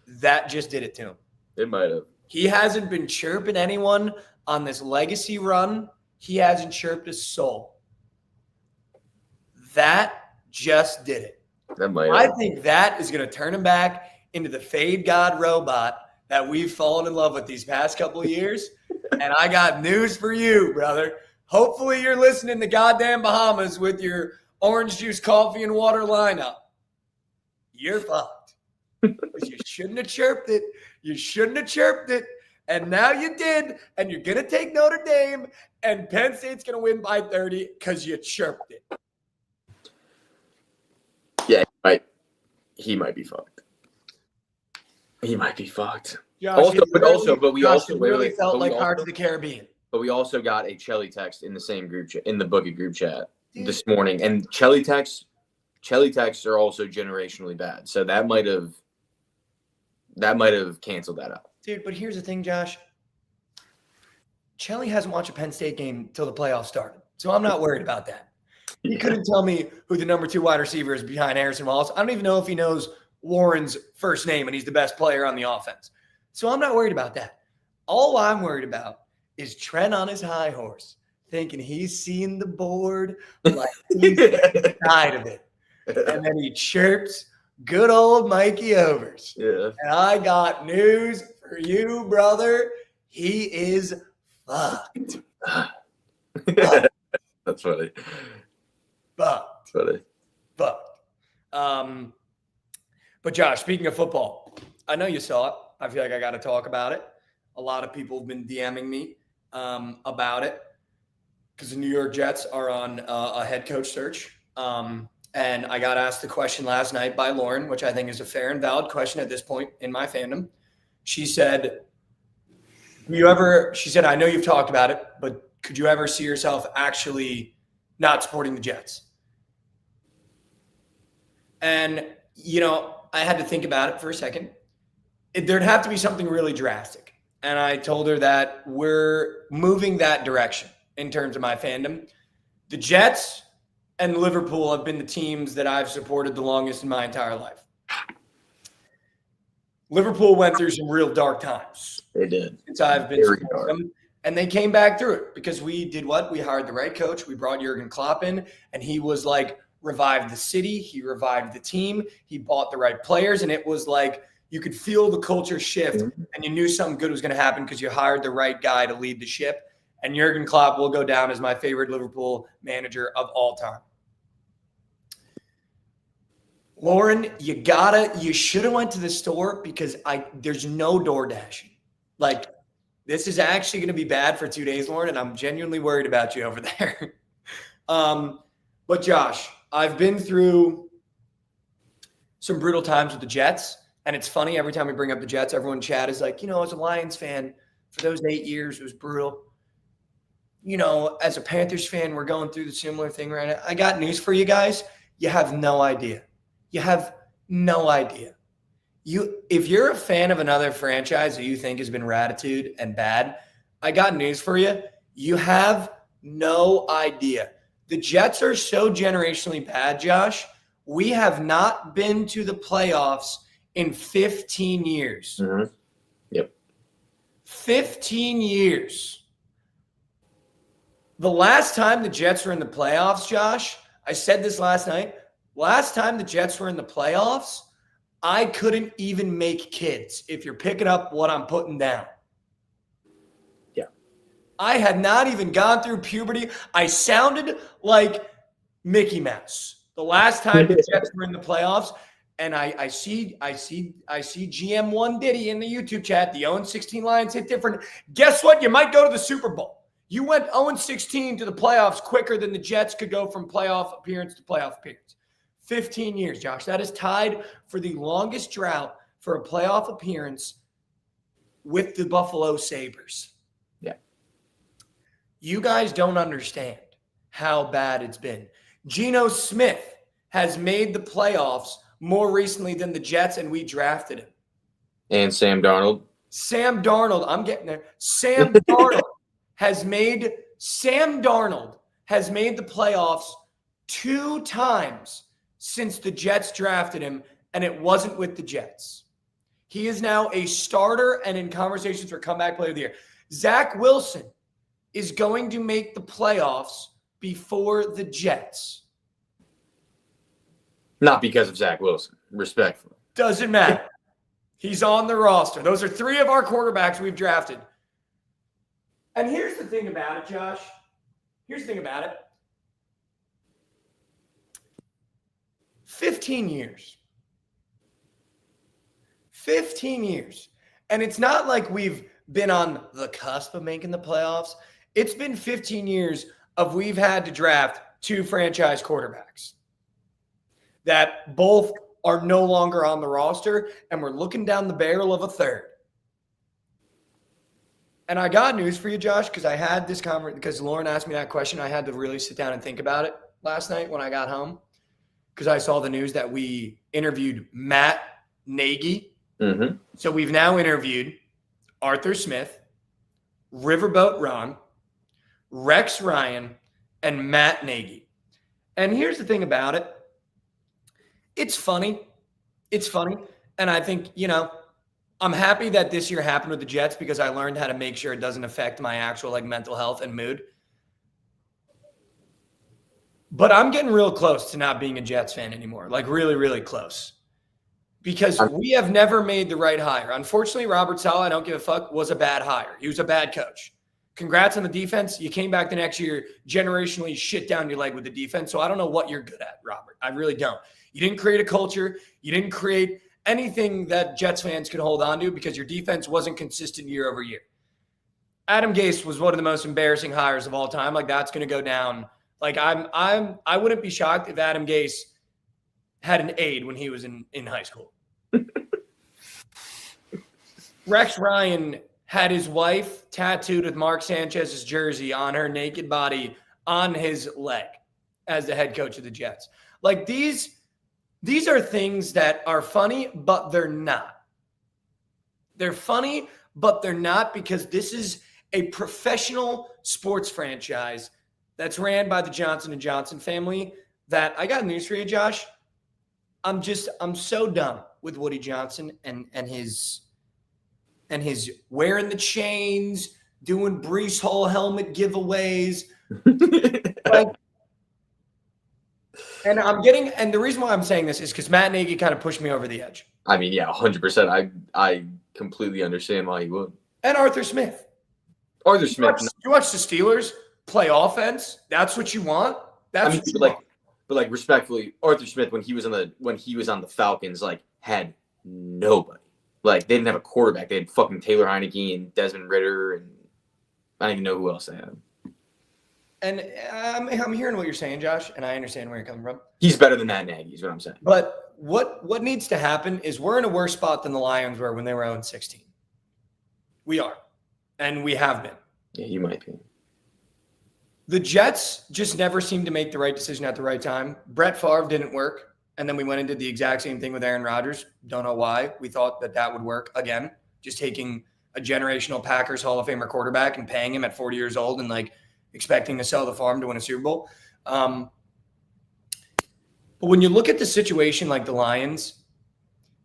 that just did it to him. It might have. He hasn't been chirping anyone on this legacy run. He hasn't chirped a soul. That just did it. That might have. I think that is going to turn him back into the fade god robot that we've fallen in love with these past couple of years. And I got news for you, brother. Hopefully you're listening to goddamn Bahamas with your orange juice, coffee, and water lineup. You're fucked. You shouldn't have chirped it. You shouldn't have chirped it. And now you did. And you're going to take Notre Dame. And Penn State's going to win by 30 because you chirped it. Yeah, he might be fucked. He might be fucked. Josh, but we also really felt like Heart of the Caribbean. But we also got a Chelly text in the same group chat, in the Bookit group chat this morning. And Chelly texts are also generationally bad. So that might have canceled that out. Dude, but here's the thing, Josh. Chelly hasn't watched a Penn State game till the playoffs started. So I'm not worried about that. He couldn't tell me who the number 2 wide receiver is behind Harrison Wallace. I don't even know if he knows Warren's first name and he's the best player on the offense. So I'm not worried about that. All I'm worried about is Trent on his high horse, thinking he's seen the board like he's inside of it. And then he chirps good old Mikey Overs. Yeah. And I got news for you, brother. He is fucked. That's funny. Fucked. Funny. Fucked. But Josh, speaking of football, I know you saw it. I feel like I got to talk about it. A lot of people have been DMing me about it because the New York Jets are on a head coach search. And I got asked the question last night by Lauren, which I think is a fair and valid question at this point in my fandom. She said, I know you've talked about it, but could you ever see yourself actually not supporting the Jets? And, I had to think about it for a second. There'd have to be something really drastic. And I told her that we're moving that direction in terms of my fandom. The Jets and Liverpool have been the teams that I've supported the longest in my entire life. Liverpool went through some real dark times. They did. Since I've been supporting them. And they came back through it because we did what? We hired the right coach. We brought Jurgen Klopp in, and he was like, revived the city. He revived the team. He bought the right players, and it was like you could feel the culture shift, and you knew something good was going to happen because you hired the right guy to lead the ship. And Jurgen Klopp will go down as my favorite Liverpool manager of all time. Lauren, you should have went to the store because there's no door dashing. Like, this is actually going to be bad for 2 days, Lauren, and I'm genuinely worried about you over there. But Josh, I've been through some brutal times with the Jets, and it's funny every time we bring up the Jets, everyone in chat is like, as a Lions fan, for those 8 years, it was brutal. As a Panthers fan, we're going through the similar thing right now. I got news for you guys. You have no idea. You have no idea. If you're a fan of another franchise that you think has been ratitude and bad, I got news for you. You have no idea. The Jets are so generationally bad, Josh. We have not been to the playoffs in 15 years. Mm-hmm. Yep. 15 years. The last time the Jets were in the playoffs, Josh, I said this last night. Last time the Jets were in the playoffs, I couldn't even make kids, if you're picking up what I'm putting down. Yeah. I had not even gone through puberty. I sounded like Mickey Mouse. The last time the Jets were in the playoffs, and I see GM1 Diddy in the YouTube chat. The 0-16 Lions hit different. Guess what? You might go to the Super Bowl. You went 0-16 to the playoffs quicker than the Jets could go from playoff appearance to playoff appearance. 15 years, Josh. That is tied for the longest drought for a playoff appearance with the Buffalo Sabres. Yeah. You guys don't understand how bad it's been. Geno Smith has made the playoffs more recently than the Jets, and we drafted him. And Sam Darnold. I'm getting there. Sam Darnold has made the playoffs 2 times since the Jets drafted him, and it wasn't with the Jets. He is now a starter and in conversations for comeback player of the year. Zach Wilson is going to make the playoffs before the Jets. Not because of Zach Wilson, respectfully. Doesn't matter. He's on the roster. Those are 3 of our quarterbacks we've drafted. And here's the thing about it, Josh. Here's the thing about it. 15 years. 15 years. And it's not like we've been on the cusp of making the playoffs. It's been 15 years of we've had to draft 2 franchise quarterbacks that both are no longer on the roster, and we're looking down the barrel of a third. And I got news for you, Josh, because I had this conversation, because Lauren asked me that question. I had to really sit down and think about it last night when I got home, because I saw the news that we interviewed Matt Nagy. Mm-hmm. So we've now interviewed Arthur Smith, Riverboat Ron, Rex Ryan, and Matt Nagy. And here's the thing about it. It's funny. It's funny. And I think, I'm happy that this year happened with the Jets because I learned how to make sure it doesn't affect my actual mental health and mood. But I'm getting real close to not being a Jets fan anymore. Really, really close. Because we have never made the right hire. Unfortunately, Robert Saleh, I don't give a fuck, was a bad hire. He was a bad coach. Congrats on the defense. You came back the next year, generationally shit down your leg with the defense. So I don't know what you're good at, Robert. I really don't. You didn't create a culture. You didn't create anything that Jets fans could hold on to because your defense wasn't consistent year over year. Adam Gase was one of the most embarrassing hires of all time. That's going to go down. I wouldn't be shocked if Adam Gase had an aide when he was in high school. Rex Ryan had his wife tattooed with Mark Sanchez's jersey on her naked body on his leg as the head coach of the Jets. These are things that are funny, but they're not. They're funny, but they're not because this is a professional sports franchise that's ran by the Johnson & Johnson family that I got news for you, Josh. I'm so done with Woody Johnson and his wearing the chains, doing Brees Hall helmet giveaways. And the reason why I'm saying this is because Matt Nagy kind of pushed me over the edge. I mean, yeah, 100%. I completely understand why you would. And Arthur Smith. Arthur Smith. You watch the Steelers play offense? That's what you want? That's what you want. But respectfully, Arthur Smith, when he was on the Falcons, had nobody. They didn't have a quarterback. They had fucking Taylor Heineke and Desmond Ridder, and I don't even know who else they had. And I'm hearing what you're saying, Josh, and I understand where you're coming from. He's better than Matt Nagy, is what I'm saying. But what needs to happen is we're in a worse spot than the Lions were when they were 0-16. We are, and we have been. Yeah, you might be. The Jets just never seemed to make the right decision at the right time. Brett Favre didn't work, and then we went and did the exact same thing with Aaron Rodgers. Don't know why. We thought that would work again, just taking a generational Packers Hall of Famer quarterback and paying him at 40 years old and expecting to sell the farm to win a Super Bowl. But when you look at the situation like the Lions,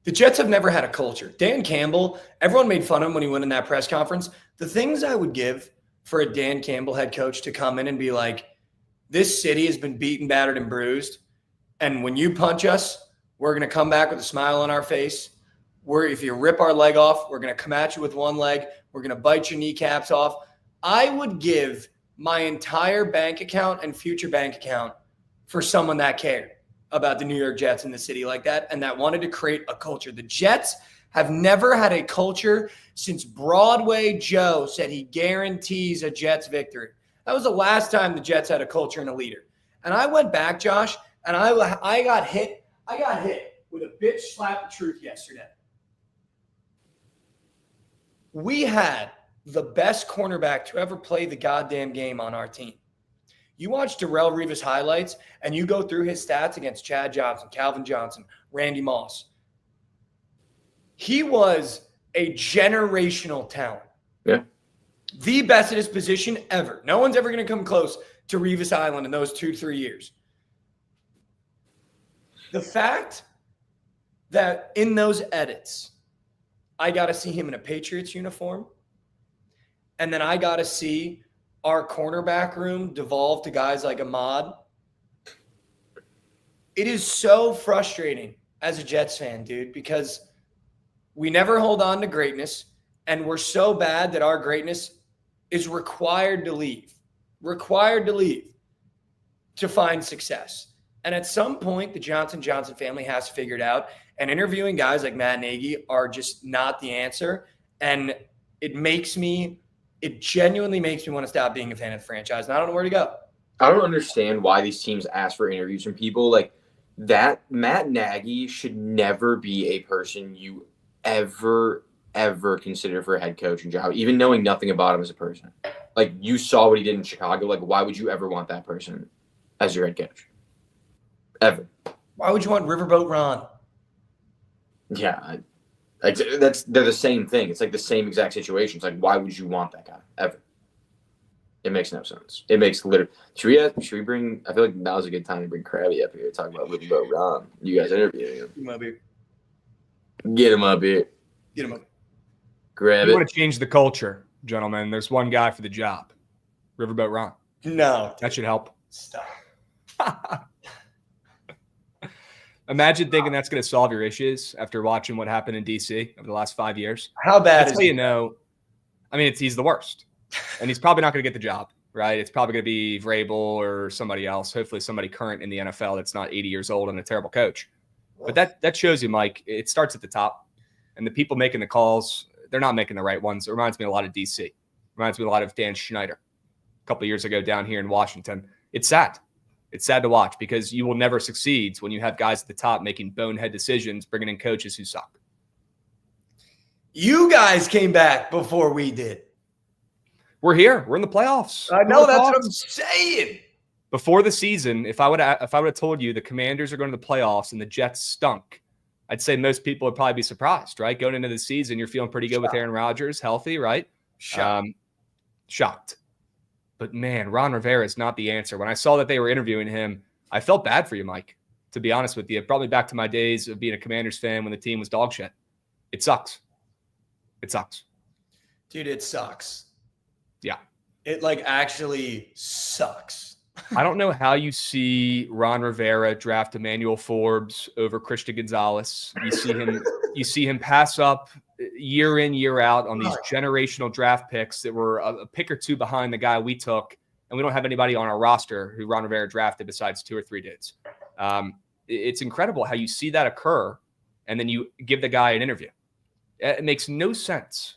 the Jets have never had a culture. Dan Campbell, everyone made fun of him when he went in that press conference. The things I would give for a Dan Campbell head coach to come in and be like, this city has been beaten, battered, and bruised. And when you punch us, we're going to come back with a smile on our face. If you rip our leg off, we're going to come at you with one leg. We're going to bite your kneecaps off. I would give my entire bank account and future bank account for someone that cared about the New York Jets in the city like that and that wanted to create a culture. The Jets have never had a culture since Broadway Joe said he guarantees a Jets victory. That was the last time the Jets had a culture and a leader. And I went back, Josh, and I got hit. I got hit with a bitch slap of truth yesterday. We had the best cornerback to ever play the goddamn game on our team. You watch Darrelle Revis highlights and you go through his stats against Chad Johnson, Calvin Johnson, Randy Moss. He was a generational talent. Yeah. The best at his position ever. No one's ever going to come close to Revis Island in those 2-3 years. The fact that in those edits, I got to see him in a Patriots uniform, and then I got to see our cornerback room devolve to guys like Ahmad. It is so frustrating as a Jets fan, dude, because we never hold on to greatness, and we're so bad that our greatness is required to leave to find success. And at some point, the Johnson family has to figure it out. And interviewing guys like Matt Nagy are just not the answer. And it genuinely makes me want to stop being a fan of the franchise. And I don't know where to go. I don't understand why these teams ask for interviews from people like that. Matt Nagy should never be a person you ever consider for a head coaching job, even knowing nothing about him as a person. Like, you saw what he did in Chicago. Like, why would you ever want that person as your head coach? Ever. Why would you want Riverboat Ron? Yeah. They're the same thing. It's like the same exact situation. It's like, why would you want that guy? Ever. It makes no sense. It makes literally. Should we bring? I feel like now's a good time to bring Krabby up here to talk about Riverboat Ron. You guys interviewing him. Get him up here. Get him up here. Get him up. Grab You it. want to change the culture, gentlemen. There's one guy for the job. Riverboat Ron. No. That should help. Stop. Imagine thinking that's going to solve your issues after watching what happened in D.C. over the last 5 years. How bad That's is how he? you know. I mean, he's the worst. And he's probably not going to get the job, right? It's probably going to be Vrabel or somebody else, hopefully somebody current in the NFL that's not 80 years old and a terrible coach. But that shows you, Mike, it starts at the top. And the people making the calls, they're not making the right ones. It reminds me a lot of D.C. It reminds me a lot of Dan Schneider a couple of years ago down here in Washington. It's sad. It's sad to watch because you will never succeed when you have guys at the top making bonehead decisions, bringing in coaches who suck. You guys came back before we did. We're here. We're in the playoffs. I know, We're in the that's what I'm playoffs. saying. Before the season, if I would have told you the Commanders are going to the playoffs and the Jets stunk, I'd say most people would probably be surprised, right? Going into the season, you're feeling pretty good with Aaron Rodgers, healthy, right? Shocked. But man, Ron Rivera is not the answer. When I saw that they were interviewing him, I felt bad for you, Mike, to be honest with you. Probably back to my days of being a Commanders fan when the team was dog shit. It sucks. It sucks. Dude, it sucks. Yeah. It actually sucks. I don't know how you see Ron Rivera draft Emmanuel Forbes over Christian Gonzalez. You see him pass up year in, year out on these generational draft picks that were a pick or two behind the guy we took, and we don't have anybody on our roster who Ron Rivera drafted besides 2 or 3 dudes. It's incredible how you see that occur, and then you give the guy an interview. It makes no sense.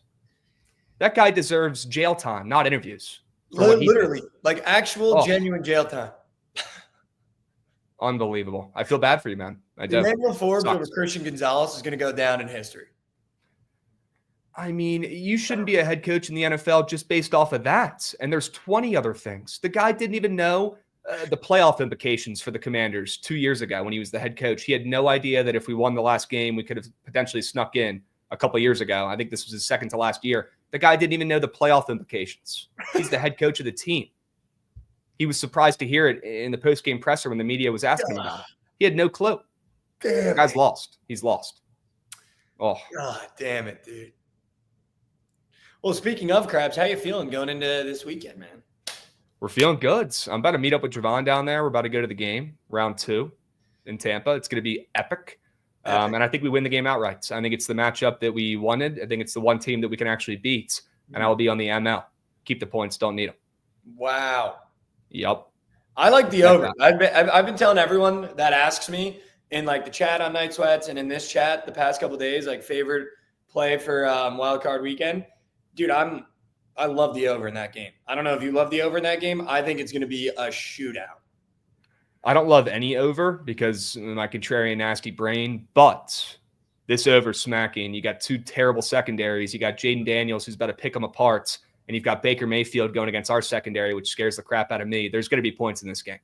That guy deserves jail time, not interviews. Literally, actual genuine jail time. Unbelievable. I feel bad for you, man. I do. Emmanuel Forbes over Christian Gonzalez is going to go down in history. I mean, you shouldn't be a head coach in the NFL just based off of that. And there's 20 other things. The guy didn't even know the playoff implications for the Commanders 2 years ago when he was the head coach. He had no idea that if we won the last game, we could have potentially snuck in a couple of years ago. I think this was his second to last year. The guy didn't even know the playoff implications. He's the head coach of the team. He was surprised to hear it in the post-game presser when the media was asking about it. He had no clue. The guy's lost. He's lost. Oh, God damn it, dude. Well, speaking of Krabs, how you feeling going into this weekend, man? we're feeling good. I'm about to meet up with Jovan down there. We're about to go to the game, round 2 in Tampa. It's going to be epic. And I think we win the game outright. I think it's the matchup that we wanted. I think it's the one team that we can actually beat. And I will be on the ML. Keep the points. Don't need them. Wow. Yep. I like the over. I've been telling everyone that asks me in like the chat on Night Sweats and in this chat the past couple of days, like favorite play for Wild Card Weekend. Dude, I love the over in that game. I don't know if you love the over in that game. I think it's going to be a shootout. I don't love any over because of my contrarian nasty brain, but this over smacking. You got 2 terrible secondaries. You got Jaden Daniels, who's about to pick them apart, and you've got Baker Mayfield going against our secondary, which scares the crap out of me. There's going to be points in this game.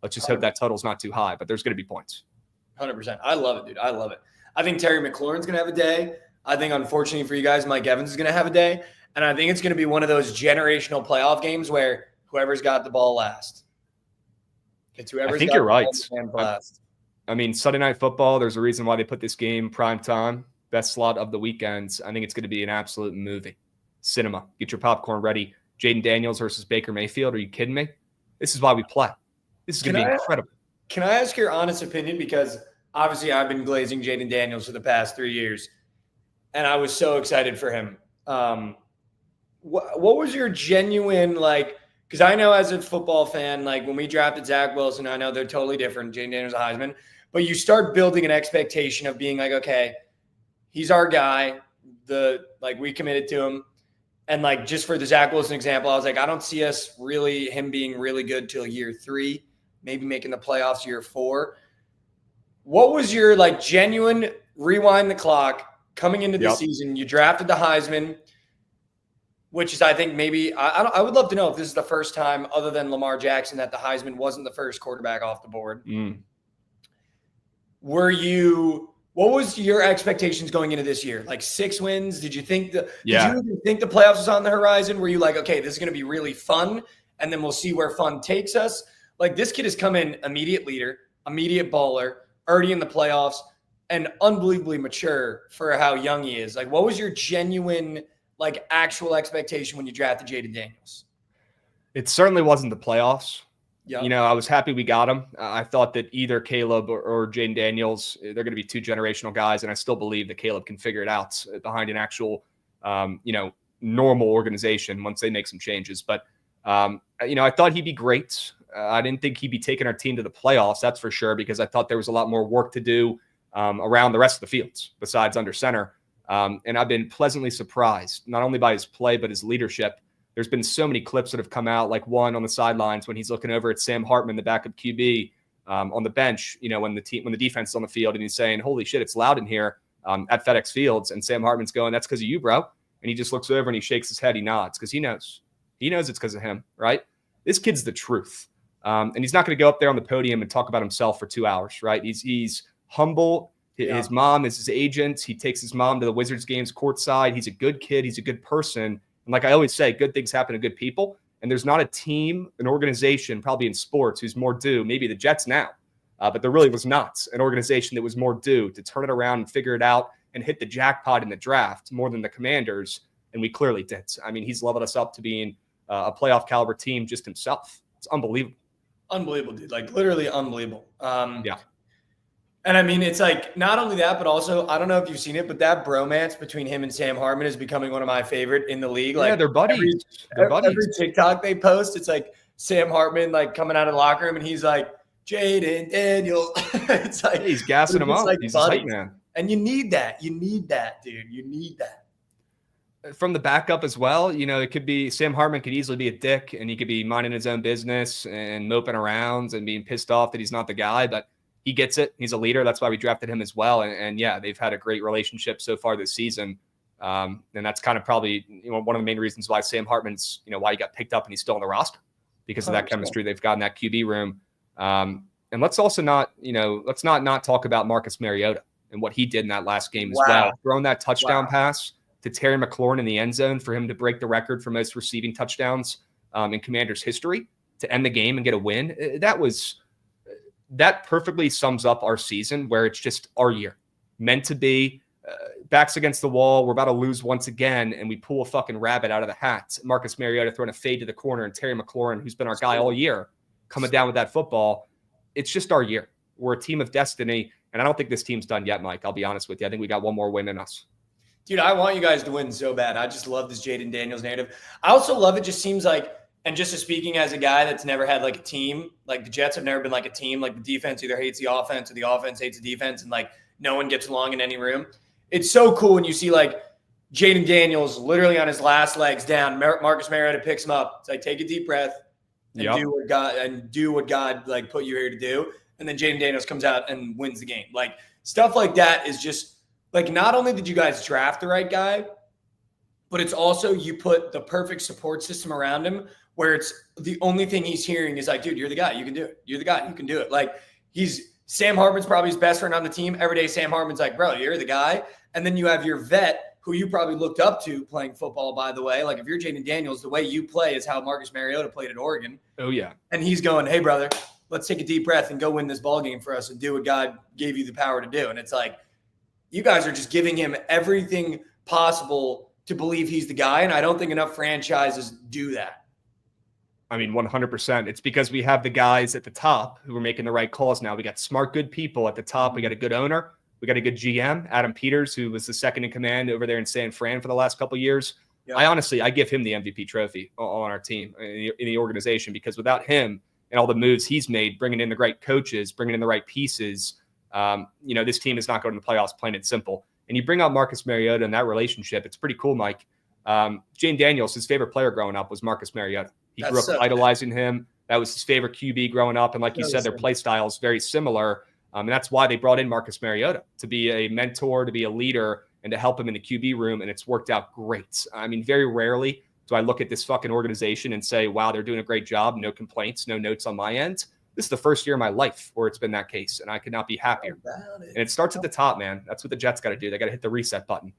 Let's just hope that total's not too high, but there's going to be points. 100%. I love it, dude. I love it. I think Terry McLaurin's going to have a day. I think, unfortunately for you guys, Mike Evans is going to have a day. And I think it's going to be one of those generational playoff games where whoever's got the ball last. It's whoever's I think got you're the right. ball last. I mean, Sunday Night Football, there's a reason why they put this game prime time, best slot of the weekends. I think it's going to be an absolute movie. Cinema. Get your popcorn ready. Jaden Daniels versus Baker Mayfield. Are you kidding me? This is why we play. This is going to be incredible. Can I ask your honest opinion? Because obviously I've been glazing Jaden Daniels for the past 3 years, and I was so excited for him. What was your genuine, like, because I know as a football fan, like when we drafted Zach Wilson, I know they're totally different. Jaden Daniels a Heisman. But you start building an expectation of being like, okay, he's our guy. We committed to him. And like, just for the Zach Wilson example, I was like, I don't see him being really good till year 3, maybe making the playoffs year 4. What was your like genuine rewind the clock coming into the season? You drafted the Heisman, which is, I think, maybe I would love to know if this is the first time other than Lamar Jackson that the Heisman wasn't the first quarterback off the board. What was your expectations going into this year? Like 6 wins? Did you think did you even think the playoffs was on the horizon? Were you like, okay, this is going to be really fun, and then we'll see where fun takes us? Like, this kid has come in immediate leader, immediate baller, already in the playoffs, and unbelievably mature for how young he is. Like, what was your genuine, like, actual expectation when you drafted Jaden Daniels? It certainly wasn't the playoffs. Yep. You know, I was happy we got him. I thought that either Caleb or Jaden Daniels, they're going to be 2 generational guys, and I still believe that Caleb can figure it out behind an actual, normal organization once they make some changes. But, I thought he'd be great. I didn't think he'd be taking our team to the playoffs, that's for sure, because I thought there was a lot more work to do around the rest of the fields besides under center. And I've been pleasantly surprised, not only by his play, but his leadership. There's been so many clips that have come out, like one on the sidelines when he's looking over at Sam Hartman, the backup QB, on the bench, when the defense is on the field, and he's saying, holy shit, it's loud in here at FedEx Fields. And Sam Hartman's going, that's because of you, bro. And he just looks over and he shakes his head. He nods because he knows it's because of him, right? This kid's the truth. And he's not going to go up there on the podium and talk about himself for 2 hours, right? He's humble. His mom is his agent. He takes his mom to the Wizards games courtside. He's a good kid. He's a good person. And like I always say, good things happen to good people. And there's not a team, an organization, probably in sports, who's more due. Maybe the Jets now. But there really was not an organization that was more due to turn it around and figure it out and hit the jackpot in the draft more than the Commanders. And we clearly did. I mean, he's leveled us up to being a playoff caliber team just himself. It's unbelievable. Unbelievable, dude. Like, literally unbelievable. And I mean, it's like not only that, but also, I don't know if you've seen it, but that bromance between him and Sam Hartman is becoming one of my favorite in the league. Like, they're buddies. Every TikTok they post, it's like Sam Hartman like coming out of the locker room and he's like, Jaden Daniels. It's like he's gassing him up. Like he's a hype man. And you need that. You need that, dude. You need that. From the backup as well, it could be Sam Hartman could easily be a dick and he could be minding his own business and moping around and being pissed off that he's not the guy, but he gets it. He's a leader. That's why we drafted him as well. And they've had a great relationship so far this season. And that's kind of probably, one of the main reasons why Sam Hartman's, why he got picked up and he's still on the roster because of that chemistry they've got in that QB room. And let's also not talk about Marcus Mariota and what he did in that last game as well. Throwing that touchdown pass to Terry McLaurin in the end zone for him to break the record for most receiving touchdowns in Commanders history to end the game and get a win. That perfectly sums up our season where it's just our year. Meant to be, backs against the wall. We're about to lose once again, and we pull a fucking rabbit out of the hat. Marcus Mariota throwing a fade to the corner, and Terry McLaurin, who's been our guy all year, coming down with that football. It's just our year. We're a team of destiny, and I don't think this team's done yet, Mike. I'll be honest with you. I think we got one more win in us. Dude, I want you guys to win so bad. I just love this Jaden Daniels narrative. I also love it just seems like, and just speaking as a guy that's never had like a team, like the Jets have never been like a team, like the defense either hates the offense or the offense hates the defense, and like no one gets along in any room. It's so cool when you see like Jaden Daniels literally on his last legs down. Marcus Mariota picks him up. It's like, take a deep breath and do what God like put you here to do. And then Jaden Daniels comes out and wins the game. Like stuff like that is just like, not only did you guys draft the right guy, but it's also you put the perfect support system around him where it's the only thing he's hearing is like, dude, you're the guy. You can do it. You're the guy. You can do it. Like Sam Hartman's probably his best friend on the team. Every day Sam Hartman's like, bro, you're the guy. And then you have your vet who you probably looked up to playing football, by the way. Like if you're Jaden Daniels, the way you play is how Marcus Mariota played at Oregon. Oh, yeah. And he's going, hey, brother, let's take a deep breath and go win this ball game for us and do what God gave you the power to do. And it's like, you guys are just giving him everything possible to believe he's the guy. And I don't think enough franchises do that. I mean, 100%. It's because we have the guys at the top who are making the right calls now. We got smart, good people at the top. We got a good owner. We got a good GM, Adam Peters, who was the second in command over there in San Fran for the last couple of years. Yep. I give him the MVP trophy on our team, in the organization, because without him and all the moves he's made, bringing in the right coaches, bringing in the right pieces, this team is not going to the playoffs, plain and simple. And you bring out Marcus Mariota in that relationship. It's pretty cool, Mike. Jane Daniels, his favorite player growing up was Marcus Mariota. He grew up idolizing him. That was his favorite QB growing up. And like you said, their play style is very similar. And that's why they brought in Marcus Mariota, to be a mentor, to be a leader, and to help him in the QB room. And it's worked out great. I mean, very rarely do I look at this fucking organization and say, wow, they're doing a great job. No complaints, no notes on my end. This is the first year of my life where it's been that case, and I could not be happier. And it starts at the top, man. That's what the Jets got to do. They got to hit the reset button.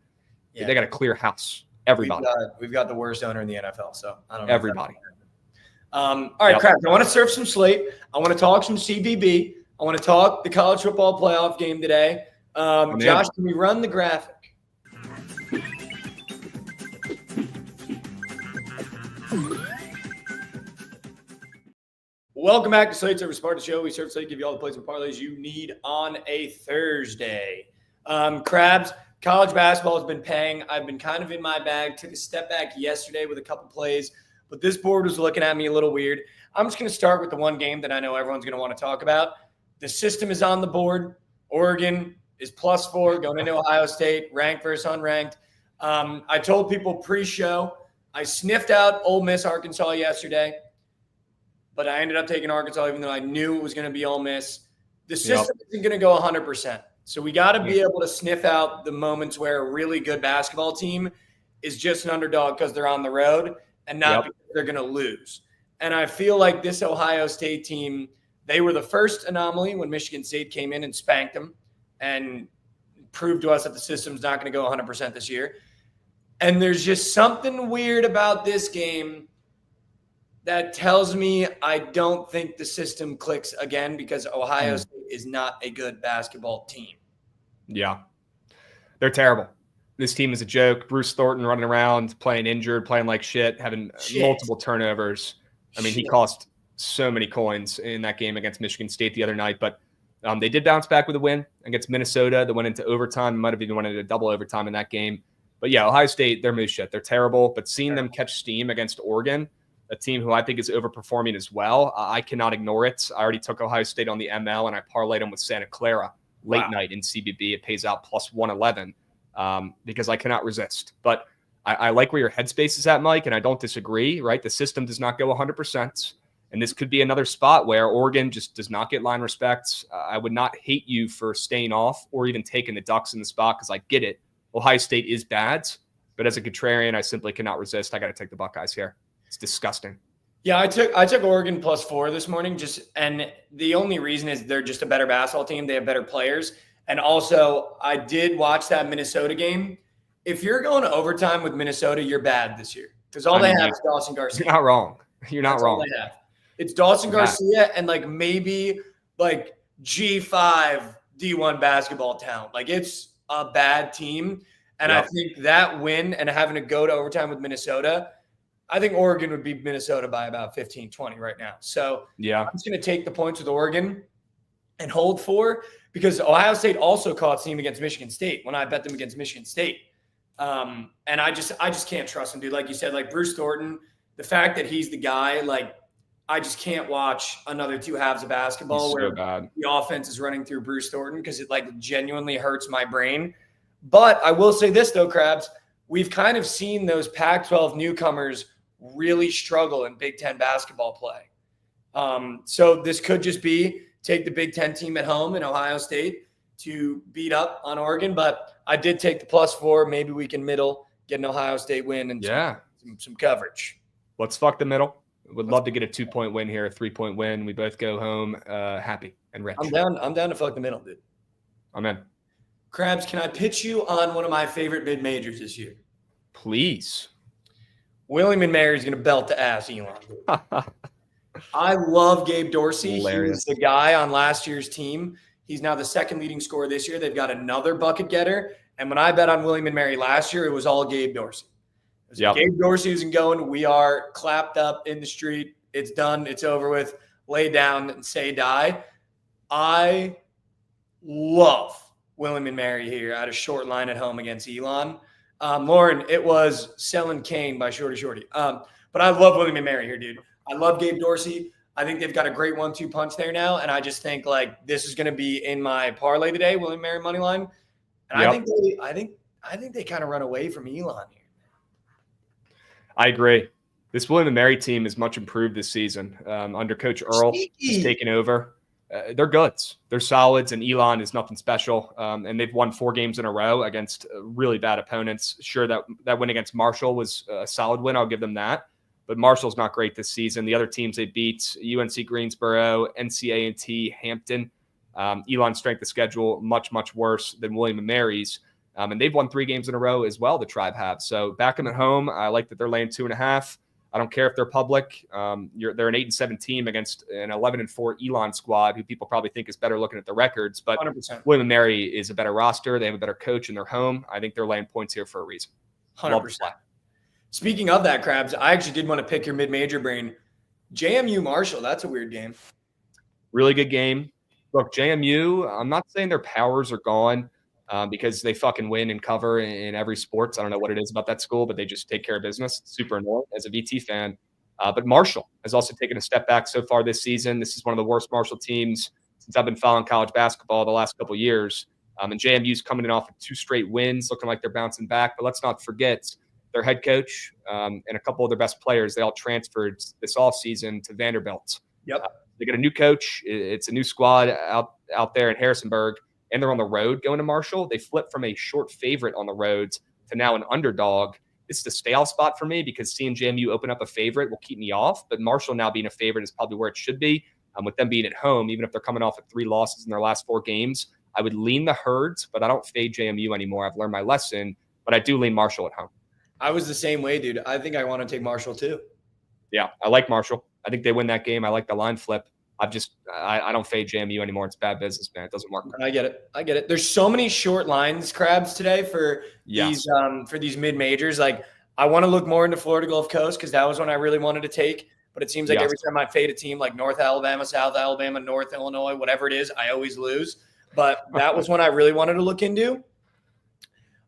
Yeah. They got to clear house. Everybody. We've got the worst owner in the NFL, so I don't know. Everybody. All right, Krabs, I want to surf some Slate. I want to talk some CBB. I want to talk the college football playoff game today. Josh, can we run the graphic? Welcome back to Slate's Over Sparta Show. We serve Slate, give you all the plays and parlays you need on a Thursday. Krabs, college basketball has been paying. I've been kind of in my bag. Took a step back yesterday with a couple plays, but this board was looking at me a little weird. I'm just going to start with the one game that I know everyone's going to want to talk about. The system is on the board. Oregon is +4 going into Ohio State, ranked versus unranked. I told people pre-show, I sniffed out Ole Miss Arkansas yesterday, but I ended up taking Arkansas even though I knew it was going to be Ole Miss. The system isn't going to go 100%. So we got to be able to sniff out the moments where a really good basketball team is just an underdog because they're on the road and not because they're going to lose. And I feel like this Ohio State team, they were the first anomaly when Michigan State came in and spanked them and proved to us that the system's not going to go 100% this year. And there's just something weird about this game that tells me I don't think the system clicks again because Ohio State is not a good basketball team. Yeah. They're terrible. This team is a joke. Bruce Thornton running around, playing injured, playing like shit, having multiple turnovers. I mean, he cost so many coins in that game against Michigan State the other night, but they did bounce back with a win against Minnesota that went into overtime, might have even went into double overtime in that game. But yeah, Ohio State, they're moose shit. They're terrible, but seeing them catch steam against Oregon, a team who I think is overperforming as well, I cannot ignore it. I already took Ohio State on the ML, and I parlayed them with Santa Clara late night in CBB. It pays out +111 because I cannot resist. But I like where your headspace is at, Mike, and I don't disagree, right? The system does not go 100%. And this could be another spot where Oregon just does not get line respect. I would not hate you for staying off or even taking the Ducks in the spot because I get it. Ohio State is bad, but as a contrarian, I simply cannot resist. I got to take the Buckeyes here. It's disgusting. Yeah, I took Oregon +4 this morning, and the only reason is they're just a better basketball team. They have better players. And also, I did watch that Minnesota game. If you're going to overtime with Minnesota, you're bad this year because all they have is Dawson Garcia. You're not wrong. You're not wrong. All they have. It's Dawson Garcia and maybe G5 D1 basketball talent. It's a bad team. And I think that win and having to go to overtime with Minnesota, I think Oregon would beat Minnesota by about 15-20 right now. So I'm just going to take the points with Oregon and hold 4 because Ohio State also caught steam against Michigan State when I bet them against Michigan State. And I just can't trust him, dude. Like you said, Bruce Thornton, the fact that he's the guy, I just can't watch another 2 halves of basketball where the offense is running through Bruce Thornton because it genuinely hurts my brain. But I will say this though, Krabs, we've kind of seen those Pac-12 newcomers really struggle in Big Ten basketball play. So this could just be take the Big Ten team at home in Ohio State to beat up on Oregon. But I did take the +4. Maybe we can get an Ohio State win and some coverage. Let's fuck the middle. Would love to get a 2-point win here, a 3-point win. We both go home happy and rich. I'm down to fuck the middle, dude. I'm in. Krabs, can I pitch you on one of my favorite mid-majors this year? Please. William & Mary's going to belt the ass, Elon. I love Gabe Dorsey. Hilarious. He was the guy on last year's team. He's now the second leading scorer this year. They've got another bucket getter. And when I bet on William and Mary last year, it was all Gabe Dorsey. It was Gabe Dorsey isn't going. We are clapped up in the street. It's done. It's over with. Lay down and say die. I love William and Mary here at a short line at home against Elon. Lauren, it was Selling Kane by Shorty. But I love William and Mary here, dude. I love Gabe Dorsey. I think they've got a great 1-2 punch there now. And I just think this is going to be in my parlay today, William and Mary money line. And I think they kind of run away from Elon here. I agree. This William and Mary team is much improved this season. Under Coach Earl, he's taken over. They're goods. They're solids, and Elon is nothing special. And they've won 4 games in a row against really bad opponents. Sure, that win against Marshall was a solid win. I'll give them that. But Marshall's not great this season. The other teams they beat, UNC Greensboro, NCA&T, Hampton. Elon's strength of schedule, much, much worse than William and Mary's. And they've won 3 games in a row as well, the Tribe have. So back them at home. I like that they're laying 2.5. I don't care if they're public. They're an 8-7 team against an 11-4 Elon squad, who people probably think is better looking at the records. But 100%. William and Mary is a better roster. They have a better coach in their home. I think they're laying points here for a reason. 100%. Speaking of that, Krabs, I actually did want to pick your mid-major brain. JMU Marshall, that's a weird game. Really good game. Look, JMU, I'm not saying their powers are gone because they fucking win and cover in every sports. I don't know what it is about that school, but they just take care of business. It's super annoying as a VT fan. But Marshall has also taken a step back so far this season. This is one of the worst Marshall teams since I've been following college basketball the last couple of years. And JMU's coming in off of 2 straight wins, looking like they're bouncing back. But let's not forget their head coach and a couple of their best players. They all transferred this offseason to Vanderbilt. Yep. They got a new coach. It's a new squad out there in Harrisonburg, and they're on the road going to Marshall. They flipped from a short favorite on the roads to now an underdog. This is a stale spot for me because seeing JMU open up a favorite will keep me off, but Marshall now being a favorite is probably where it should be. With them being at home, even if they're coming off of 3 losses in their last 4 games, I would lean the Herds, but I don't fade JMU anymore. I've learned my lesson, but I do lean Marshall at home. I was the same way, dude. I think I want to take Marshall too. Yeah, I like Marshall. I think they win that game. I like the line flip. I don't fade JMU anymore. It's bad business, man. It doesn't work. I get it. There's so many short lines, Krabs, today for these mid majors. I want to look more into Florida Gulf Coast because that was one I really wanted to take. But it seems like every time I fade a team like North Alabama, South Alabama, North Illinois, whatever it is, I always lose. But that was one I really wanted to look into.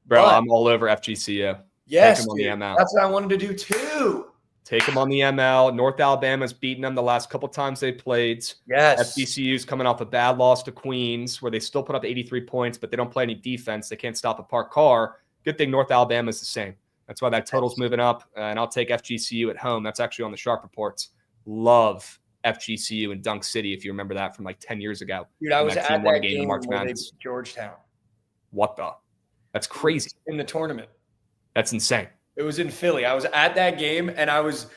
Bro, I'm all over FGCU. Yes, Take them on the ML. That's what I wanted to do too. Take them on the ML. North Alabama's beaten them the last couple times they played. Yes. FGCU's coming off a bad loss to Queens where they still put up 83 points, but they don't play any defense. They can't stop a parked car. Good thing North Alabama's the same. That's why that total's moving up, and I'll take FGCU at home. That's actually on the Sharp Reports. Love FGCU in Dunk City, if you remember that from 10 years ago. Dude, I was at that game in March Madness. Georgetown. What the? That's crazy. In the tournament. That's insane. It was in Philly. I was at that game, and I was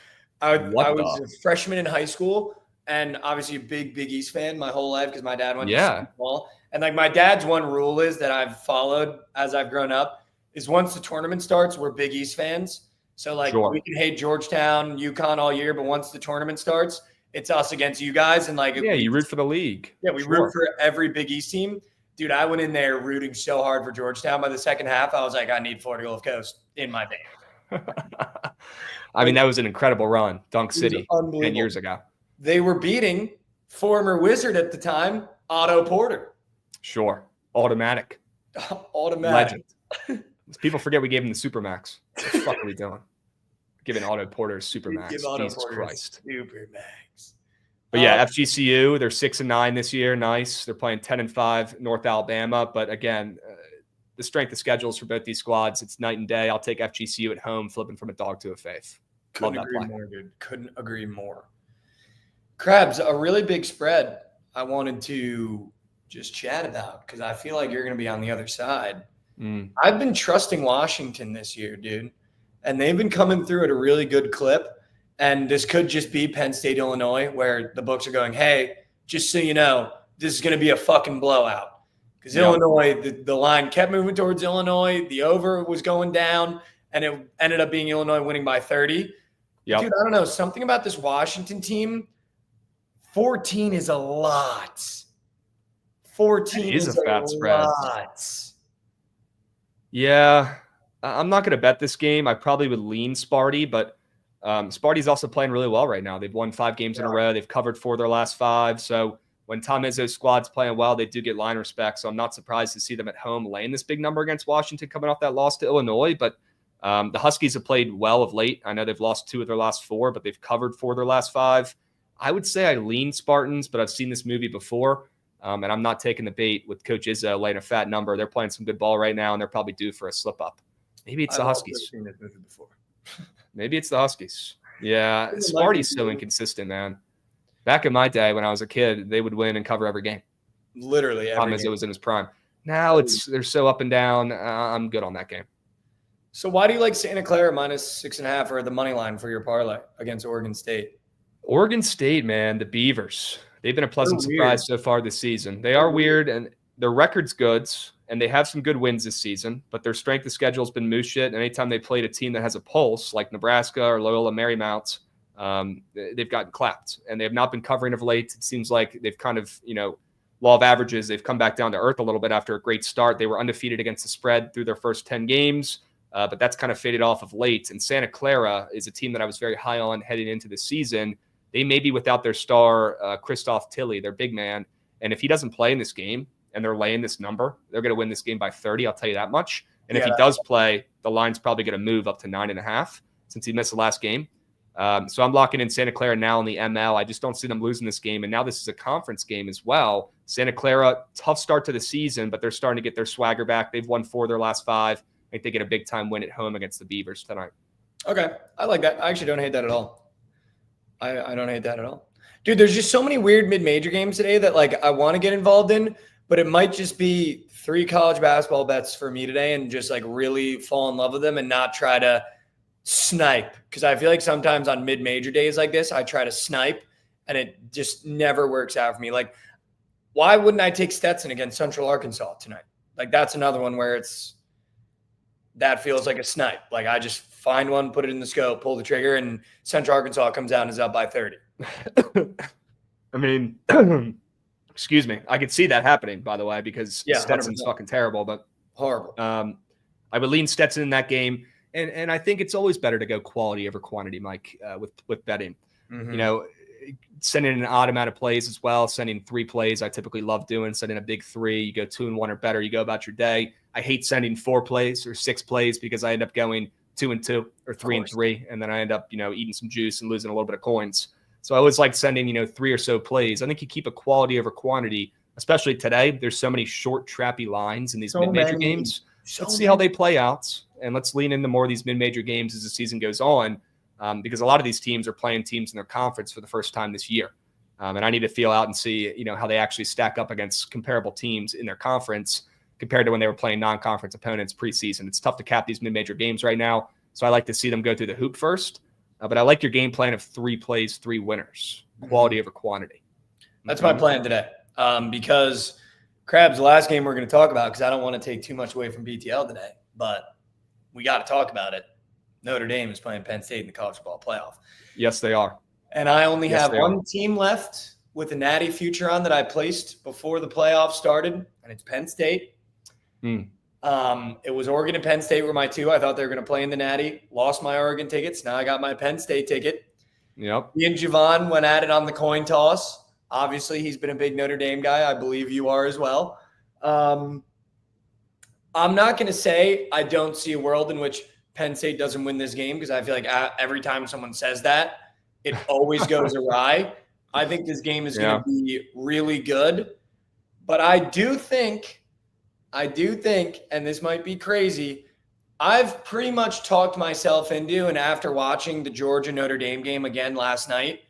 a freshman in high school, and obviously a big East fan my whole life because my dad went to football. And my dad's one rule is that I've followed as I've grown up is once the tournament starts, we're Big East fans. So we can hate Georgetown, UConn all year, but once the tournament starts, it's us against you guys. And you root for the league. Yeah, we root for every Big East team. Dude, I went in there rooting so hard for Georgetown. By the second half, I was like, I need Florida Gulf Coast in my band. I mean, that was an incredible run. Dunk City 10 years ago. They were beating former Wizard at the time, Otto Porter. Sure. Automatic. Legend. People forget we gave him the Supermax. What the fuck are we doing? Giving Otto Porter a Supermax. Jesus Christ. Supermax. But yeah, FGCU, they're 6-9 this year. Nice. They're playing 10-5 North Alabama. But again, the strength of schedules for both these squads, it's night and day. I'll take FGCU at home, flipping from a dog to a faith. Couldn't agree more, dude. Couldn't agree more. Krabs, a really big spread I wanted to just chat about because I feel like you're going to be on the other side. I've been trusting Washington this year, dude. And they've been coming through at a really good clip. And this could just be Penn State, Illinois, where the books are going, hey, just so you know, this is going to be a fucking blowout. Because Illinois, the line kept moving towards Illinois. The over was going down, and it ended up being Illinois winning by 30. Dude, I don't know. Something about this Washington team, 14 is a lot. 14 is is a fat spread. lot. Yeah, I'm not going to bet this game. I probably would lean Sparty, but Sparty's also playing really well right now. They've won 5 games in a row. They've covered 4 of their last 5. So when Tom Izzo's squad's playing well, they do get line respect. So I'm not surprised to see them at home laying this big number against Washington coming off that loss to Illinois. But the Huskies have played well of late. I know they've lost 2 of their last 4, but they've covered 4 of their last 5. I would say I lean Spartans, but I've seen this movie before. And I'm not taking the bait with Coach Izzo laying a fat number. They're playing some good ball right now, and they're probably due for a slip-up. Maybe it's the Huskies. Seen this movie before. Maybe it's the Huskies. Yeah, Sparty's so inconsistent, man. Back in my day when I was a kid, they would win and cover every game. Literally every game. As it was in his prime. Now they're so up and down. I'm good on that game. So why do you like Santa Clara -6.5 or the money line for your parlay against Oregon State? Oregon State, man, the Beavers. They've been a pleasant surprise so far this season. They are weird, and their record's good, and they have some good wins this season, but their strength of schedule has been moose shit. And anytime they played a team that has a pulse, like Nebraska or Loyola Marymount, they've gotten clapped. And they have not been covering of late. It seems like they've kind of, law of averages, they've come back down to earth a little bit after a great start. They were undefeated against the spread through their first 10 games, but that's kind of faded off of late. And Santa Clara is a team that I was very high on heading into the season. They may be without their star, Christoph Tilley, their big man. And if he doesn't play in this game and they're laying this number, they're going to win this game by 30. I'll tell you that much. And if he does play, the line's probably going to move up to 9.5 since he missed the last game. So I'm locking in Santa Clara now in the ML. I just don't see them losing this game. And now this is a conference game as well. Santa Clara, tough start to the season, but they're starting to get their swagger back. They've won 4 of their last 5. I think they get a big-time win at home against the Beavers tonight. Okay. I like that. I actually don't hate that at all. I don't hate that at all. Dude, there's just so many weird mid-major games today that, I want to get involved in, but it might just be 3 college basketball bets for me today and just, really fall in love with them and not try to snipe. Because I feel like sometimes on mid-major days like this, I try to snipe, and it just never works out for me. Why wouldn't I take Stetson against Central Arkansas tonight? That's another one where that feels like a snipe. I just find one, put it in the scope, pull the trigger, and Central Arkansas comes out and is up by 30. I mean, excuse me. I could see that happening, by the way, because Stetson's 100%. fucking terrible, but Horrible. I would lean Stetson in that game. And I think it's always better to go quality over quantity, Mike, with betting. Mm-hmm. Sending an odd amount of plays as well, sending 3 plays I typically love doing, sending a big 3, you go 2 and 1 or better, you go about your day. I hate sending 4 plays or 6 plays because I end up going 2 and 2 or 3 and 3, and then I end up, eating some juice and losing a little bit of coins. So I always like sending, 3 or so plays. I think you keep a quality over quantity, especially today. There's so many short, trappy lines in these mid-major games. Let's see how they play out, and let's lean into more of these mid-major games as the season goes on. Because a lot of these teams are playing teams in their conference for the first time this year. And I need to feel out and see, how they actually stack up against comparable teams in their conference compared to when they were playing non-conference opponents preseason. It's tough to cap these mid-major games right now. So I like to see them go through the hoop first. But I like your game plan of 3 plays, 3 winners, quality over quantity. That's my plan today. Because Krabs, the last game we're going to talk about, because I don't want to take too much away from BTL today, but we got to talk about it. Notre Dame is playing Penn State in the college football playoff. Yes, they are. And I only have one team left with a natty future on that I placed before the playoffs started, and it's Penn State. It was Oregon and Penn State were my 2. I thought they were going to play in the natty. Lost my Oregon tickets. Now I got my Penn State ticket. Yep. Me and Jovan went at it on the coin toss. Obviously, he's been a big Notre Dame guy. I believe you are as well. I'm not going to say I don't see a world in which Penn State doesn't win this game, because I feel like every time someone says that, it always goes awry. I think this game is going to be really good. But I do think, and this might be crazy, I've pretty much talked myself into, and after watching the Georgia-Notre Dame game again last night,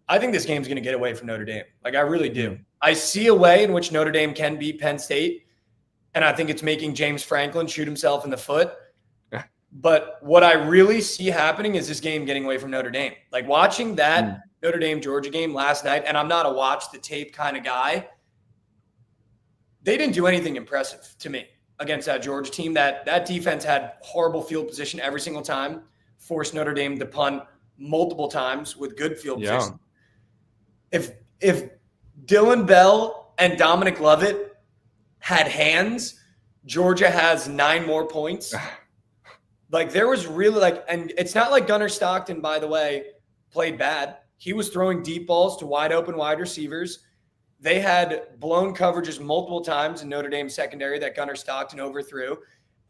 I think this game's going to get away from Notre Dame. I really do. I see a way in which Notre Dame can beat Penn State, and I think it's making James Franklin shoot himself in the foot. But what I really see happening is this game getting away from Notre Dame. Watching that Notre Dame-Georgia game last night, and I'm not a watch-the-tape kind of guy, they didn't do anything impressive to me against that Georgia team. That defense had horrible field position every single time, forced Notre Dame to punt multiple times with good field position. If Dylan Bell and Dominic Lovett had hands, Georgia has 9 more points. Like there was really and it's not like Gunnar Stockton, by the way, played bad. He was throwing deep balls to wide open wide receivers. They had blown coverages multiple times in Notre Dame secondary that Gunnar Stockton overthrew.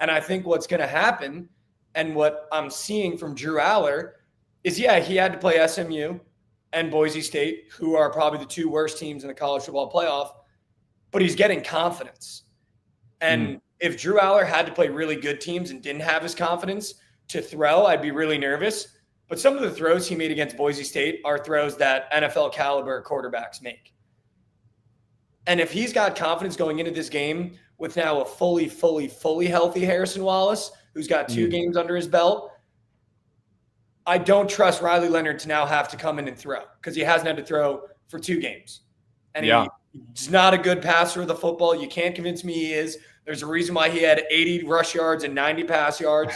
And I think what's going to happen and what I'm seeing from Drew Aller is, he had to play SMU and Boise State, who are probably the 2 worst teams in the college football playoff, but he's getting confidence. And if Drew Aller had to play really good teams and didn't have his confidence to throw, I'd be really nervous. But some of the throws he made against Boise State are throws that NFL caliber quarterbacks make. And if he's got confidence going into this game with now a fully healthy Harrison Wallace, who's got 2 games under his belt, I don't trust Riley Leonard to now have to come in and throw because he hasn't had to throw for 2 games. And he's not a good passer of the football. You can't convince me he is. There's a reason why he had 80 rush yards and 90 pass yards.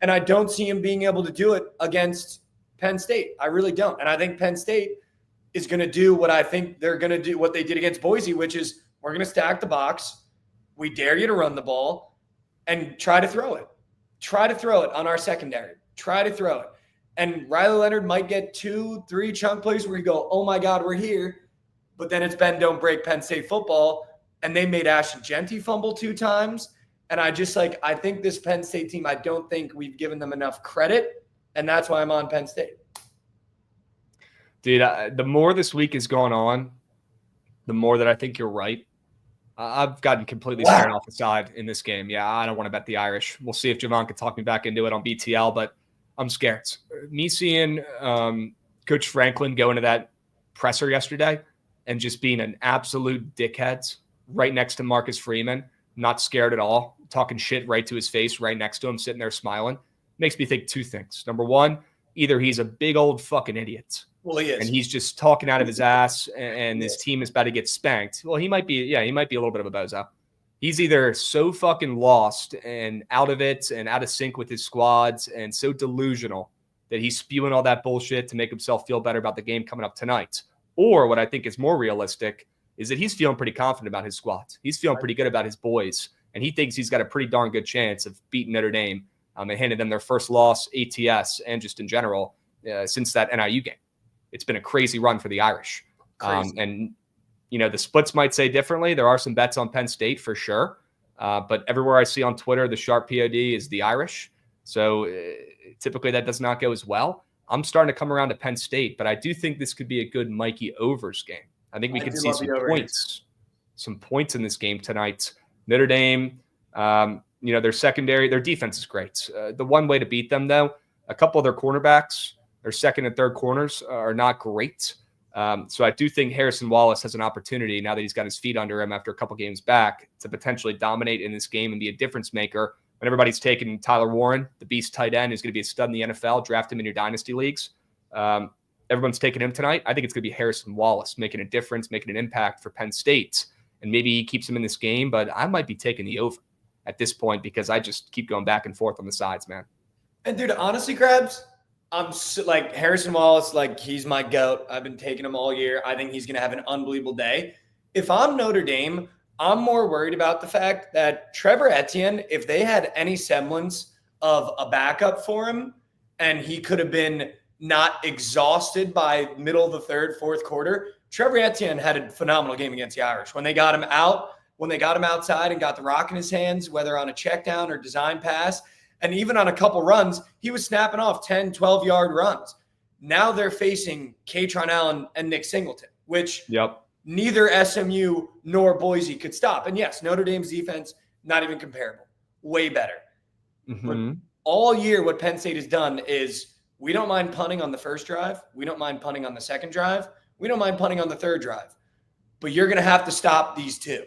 And I don't see him being able to do it against Penn State. I really don't. And I think Penn State is going to do what I think they're going to do, what they did against Boise, which is we're going to stack the box. We dare you to run the ball and try to throw it. Try to throw it on our secondary. Try to throw it. And Riley Leonard might get 2-3 chunk plays where you go, oh my God, we're here. But then it's bend, don't break Penn State football. And they made Ashton Genty fumble 2 times. And I think this Penn State team, I don't think we've given them enough credit. And that's why I'm on Penn State. Dude, the more this week has gone on, the more that I think you're right. I've gotten completely scared off the side in this game. Yeah, I don't want to bet the Irish. We'll see if Jovan can talk me back into it on BTL, but I'm scared. Me seeing Coach Franklin go into that presser yesterday and just being an absolute dickhead right next to Marcus Freeman, not scared at all, talking shit right to his face, right next to him, sitting there smiling, makes me think 2 things. Number one, either he's a big old fucking idiot. Well, he is. And he's just talking out of his ass, and his team is about to get spanked. Well, he might be a little bit of a bozo. He's either so fucking lost and out of it and out of sync with his squads and so delusional that he's spewing all that bullshit to make himself feel better about the game coming up tonight. Or what I think is more realistic is that he's feeling pretty confident about his squads. He's feeling pretty good about his boys, and he thinks he's got a pretty darn good chance of beating Notre Dame and handing them their first loss, ATS, and just in general since that NIU game. It's been a crazy run for the Irish. And, the splits might say differently. There are some bets on Penn State for sure. But everywhere I see on Twitter, the sharp POD is the Irish. So typically that does not go as well. I'm starting to come around to Penn State, but I do think this could be a good Mikey Overs game. I think we could see some points in this game tonight. Notre Dame, their secondary, their defense is great. The one way to beat them, though, a couple of their cornerbacks, their second and third corners are not great. So I do think Harrison Wallace has an opportunity now that he's got his feet under him after a couple games back to potentially dominate in this game and be a difference maker. When everybody's taking Tyler Warren, the beast tight end, who's going to be a stud in the NFL, draft him in your dynasty leagues. Everyone's taking him tonight. I think it's going to be Harrison Wallace making a difference, making an impact for Penn State. And maybe he keeps him in this game, but I might be taking the over at this point because I just keep going back and forth on the sides, man. And dude, honestly, Krabs, I'm Harrison Wallace, he's my GOAT. I've been taking him all year. I think he's going to have an unbelievable day. If I'm Notre Dame, I'm more worried about the fact that Trevor Etienne, if they had any semblance of a backup for him and he could have been not exhausted by middle of the third, fourth quarter, Trevor Etienne had a phenomenal game against the Irish. When they got him out, when they got him outside and got the rock in his hands, whether on a check down or design pass, and even on a couple runs, he was snapping off 10, 12-yard runs. Now they're facing Katron Allen and Nick Singleton, which neither SMU nor Boise could stop. And yes, Notre Dame's defense, not even comparable. Way better. Mm-hmm. But all year, what Penn State has done is we don't mind punting on the first drive. We don't mind punting on the second drive. We don't mind punting on the third drive. But you're going to have to stop these 2.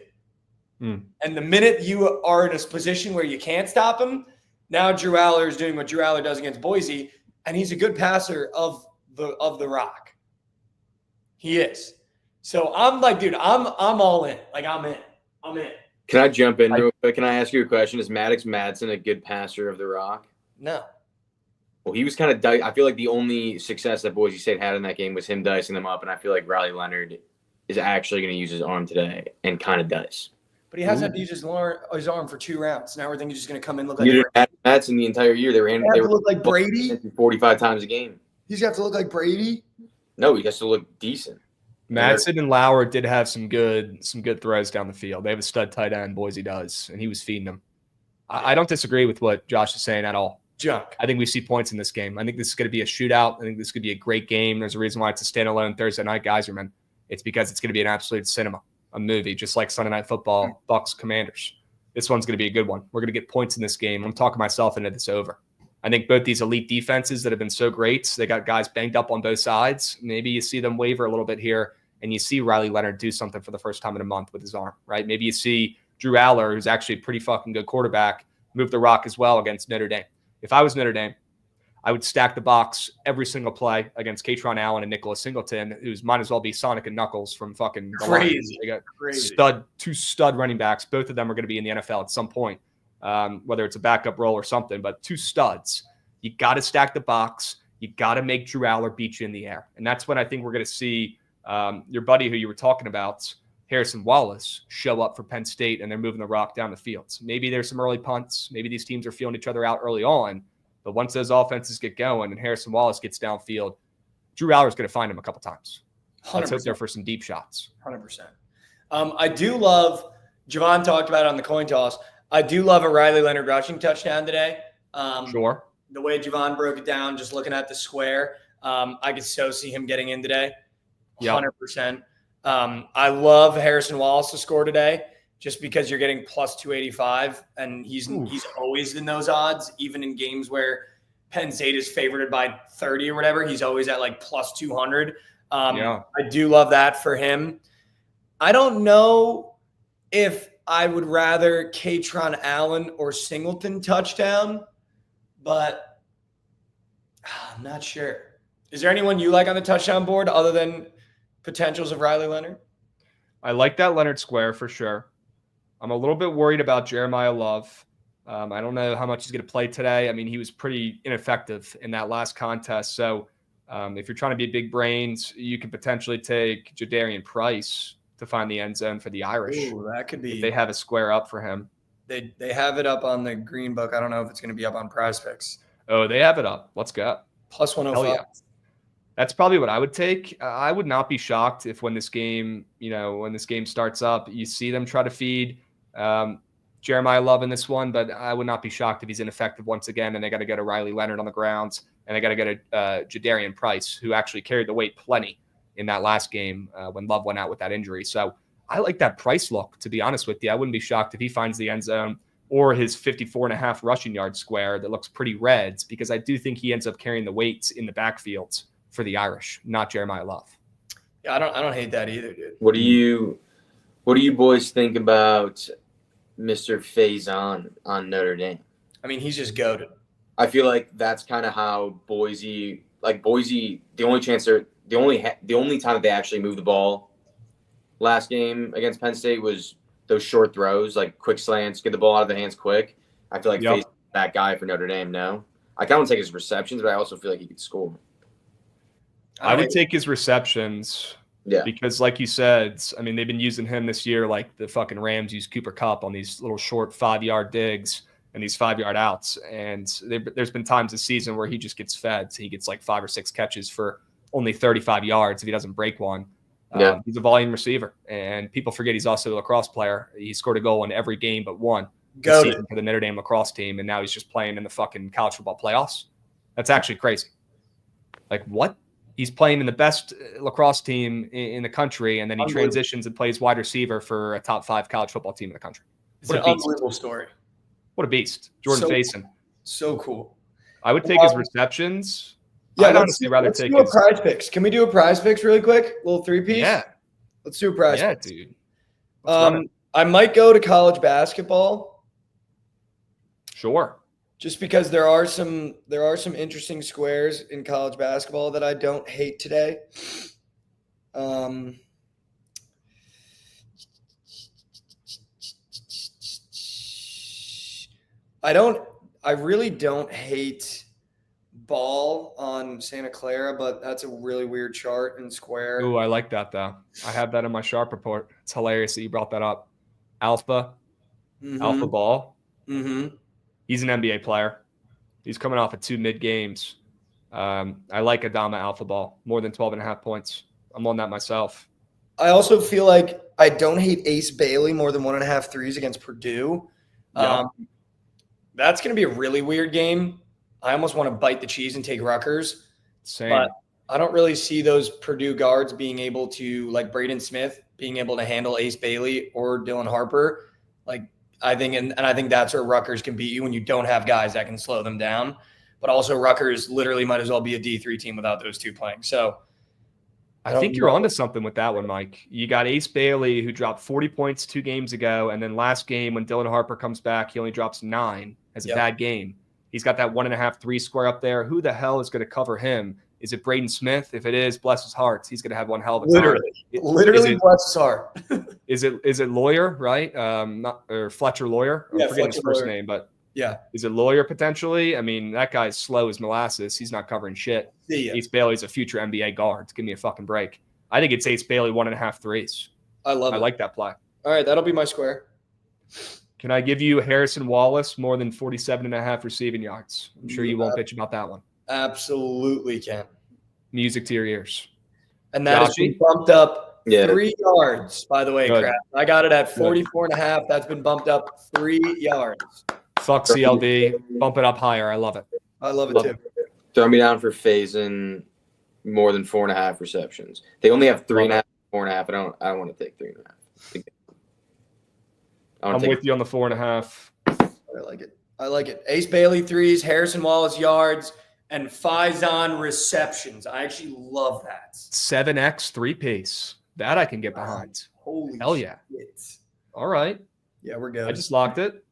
And the minute you are in a position where you can't stop them, now Drew Aller is doing what Drew Aller does against Boise, and he's a good passer of the rock. He is. So I'm dude, I'm all in. I'm in. Can I jump in real quick? Can I ask you a question? Is Maddox Madsen a good passer of the rock? No. Well, he was kind of I feel like the only success that Boise State had in that game was him dicing them up, and I feel like Riley Leonard is actually going to use his arm today and kind of does. But he hasn't had to use his arm for 2 rounds. Now we're thinking he's just going to come in look like You didn't have in the entire year. They were look like Brady 45 times a game. He's got to look like Brady. No, he has to look decent. Madsen and Lauer did have some good throws down the field. They have a stud tight end, Boise does, and he was feeding them. I don't disagree with what Josh is saying at all. Junk. I think we see points in this game. I think this is going to be a shootout. I think this could be a great game. There's a reason why it's a standalone Thursday night, Geyserman. It's because it's going to be an absolute cinema, a movie, just like Sunday Night Football, Bucks, Commanders. This one's going to be a good one. We're going to get points in this game. I'm talking myself into this over. I think both these elite defenses that have been so great, they got guys banged up on both sides. Maybe you see them waver a little bit here, and you see Riley Leonard do something for the first time in a month with his arm, right? Maybe you see Drew Aller, who's actually a pretty fucking good quarterback, move the rock as well against Notre Dame. If I was Notre Dame, I would stack the box every single play against Katron Allen and Nicholas Singleton, who's might as well be Sonic and Knuckles from fucking the crazy. Lions. They got two stud running backs. Both of them are going to be in the NFL at some point, whether it's a backup role or something, but 2 studs. You got to stack the box. You got to make Drew Aller beat you in the air. And that's when I think we're going to see your buddy who you were talking about, Harrison Wallace, show up for Penn State, and they're moving the rock down the field. So maybe there's some early punts. Maybe these teams are feeling each other out early on. But once those offenses get going and Harrison Wallace gets downfield, Drew Aller is going to find him a couple times. 100%. Let's hope there for some deep shots. 100%. I do love, Jovan talked about it on the coin toss, I do love a Riley Leonard rushing touchdown today. Sure. The way Jovan broke it down, just looking at the square, I could so see him getting in today. 100%. I love Harrison Wallace to score today just because you're getting plus 285, and he's always in those odds, even in games where Penn State is favored by 30 or whatever. He's always at like plus 200. I do love that for him. I don't know if I would rather Katron Allen or Singleton touchdown, but I'm not sure. Is there anyone you like on the touchdown board other than potentials of Riley Leonard? I like that Leonard square for sure. I'm a little bit worried about Jeremiah Love. I don't know how much he's going to play today. I mean, he was pretty ineffective in that last contest. So if you're trying to be big brains, you could potentially take Jadarian Price to find the end zone for the Irish. Ooh, that could be. If they have a square up for him. They have it up on the Green Book. I don't know if it's going to be up on Prize Picks. Oh, they have it up. Let's go. Plus 105. Hell yeah. That's probably what I would take. I would not be shocked if when this game starts up, you see them try to feed Jeremiah Love in this one, but I would not be shocked if he's ineffective once again, and they got to get a Riley Leonard on the ground, and they got to get a Jadarian Price, who actually carried the weight plenty in that last game when Love went out with that injury. So I like that Price look, to be honest with you. I wouldn't be shocked if he finds the end zone or his 54.5 rushing yard square that looks pretty Reds, because I do think he ends up carrying the weights in the backfield for the Irish, not Jeremiah Love. Yeah, I don't hate that either, dude. What do you boys think about Mr. Faison on Notre Dame? I mean, he's just goated. I feel like that's kind of how Boise, the only time that they actually moved the ball last game against Penn State was those short throws, like quick slants, get the ball out of the hands quick. I feel like Faison's that guy for Notre Dame. No, I kind of take his receptions, but I also feel like he could score. I would take his receptions. Yeah. Because like you said, I mean, they've been using him this year like the fucking Rams use Cooper Kupp on these little short 5-yard digs and these 5-yard outs. And there's been times this season where he just gets fed. So he gets like 5 or 6 catches for only 35 yards if he doesn't break one. He's a volume receiver. And people forget he's also a lacrosse player. He scored a goal in every game but one this season for the Notre Dame lacrosse team. And now he's just playing in the fucking college football playoffs. That's actually crazy. Like, what? He's playing in the best lacrosse team in the country, and then he transitions and plays wide receiver for a top 5 college football team in the country. It's an unbelievable story. What a beast. Jordan Faison. So cool. I would take his receptions. Yeah, I'd honestly rather take his Prize Picks. Can we do a Prize Picks really quick? Little 3-piece? Yeah. Let's do a Prize Picks. Yeah, dude. I might go to college basketball. Sure. Just because there are some interesting squares in college basketball that I don't hate today. I really don't hate Ball on Santa Clara, but that's a really weird chart and square. Ooh, I like that though. I have that in my sharp report. It's hilarious that you brought that up. Alpha Ball. Mm-hmm. He's an NBA player. He's coming off of 2 mid games. I like Adama Alpha Ball more than 12.5 points. I'm on that myself. I also feel like I don't hate Ace Bailey more than 1.5 threes against Purdue. Yep. That's going to be a really weird game. I almost want to bite the cheese and take Rutgers. Same. But I don't really see those Purdue guards being able to, like Braden Smith, being able to handle Ace Bailey or Dylan Harper. Like, I think, and I think that's where Rutgers can beat you when you don't have guys that can slow them down. But also Rutgers literally might as well be a D3 team without those 2 playing. So I think you're onto something with that one, Mike. You got Ace Bailey, who dropped 40 points 2 games ago. And then last game, when Dylan Harper comes back, he only drops 9. Has a bad game. He's got that 1.5 3 square up there. Who the hell is going to cover him? Is it Braden Smith? If it is, bless his heart. He's going to have one hell of a time. Literally bless his heart. Is it Lawyer, right? Or Fletcher Lawyer? I'm forgetting his first name, but yeah. Is it Lawyer potentially? I mean, that guy's slow as molasses. He's not covering shit. Ace Bailey's a future NBA guard. Give me a fucking break. I think it's Ace Bailey 1.5 threes. I love it. I like that play. All right, that'll be my square. Can I give you Harrison Wallace more than 47.5 receiving yards? I'm sure you won't bitch about that one. Absolutely can. Music to your ears. And that has been bumped up 3 yards, by the way, Krabs. I got it at 44.5. That's been bumped up 3 yards. Fuck CLD. Bump it up higher. I love it. I love it too. Throw me down for Faison more than 4.5 receptions. They only have 3.5, 4.5. I don't want to take 3.5. I'm with you on the 4.5. I like it. I like it. Ace Bailey threes, Harrison Wallace yards, and Faison receptions. I actually love that. 7x 3-piece. That I can get behind. Holy hell yeah. Shit. All right. Yeah, we're good. I just locked it.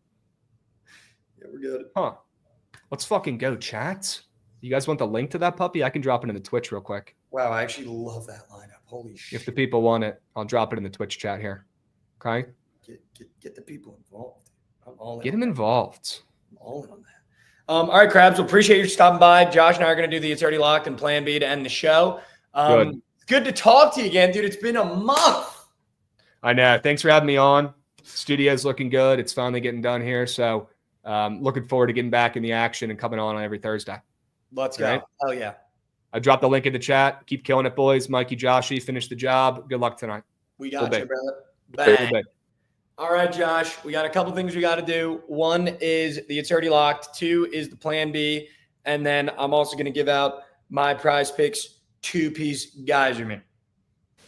Yeah, we're good. Huh. Let's fucking go, chat. You guys want the link to that puppy? I can drop it in the Twitch real quick. Wow, I actually love that lineup. Holy shit. If the people want it, I'll drop it in the Twitch chat here. Okay? Get the people involved. I'm all in. Get them involved. I'm all in on that. All right, Krabs. We'll appreciate you stopping by. Josh and I are going to do the It's Already Locked and Plan B to end the show. Good to talk to you again, dude. It's been a month. I know. Thanks for having me on. Studio's looking good. It's finally getting done here. So looking forward to getting back in the action and coming on every Thursday. Let's go. Right? Oh, yeah. I dropped the link in the chat. Keep killing it, boys. Mikey, Joshy, finish the job. Good luck tonight. We got you, brother. Bang. All right, Josh. We got a couple things we got to do. 1 is the It's Already Locked. 2 is the Plan B. And then I'm also going to give out my Prize Picks 2-piece Geyserman.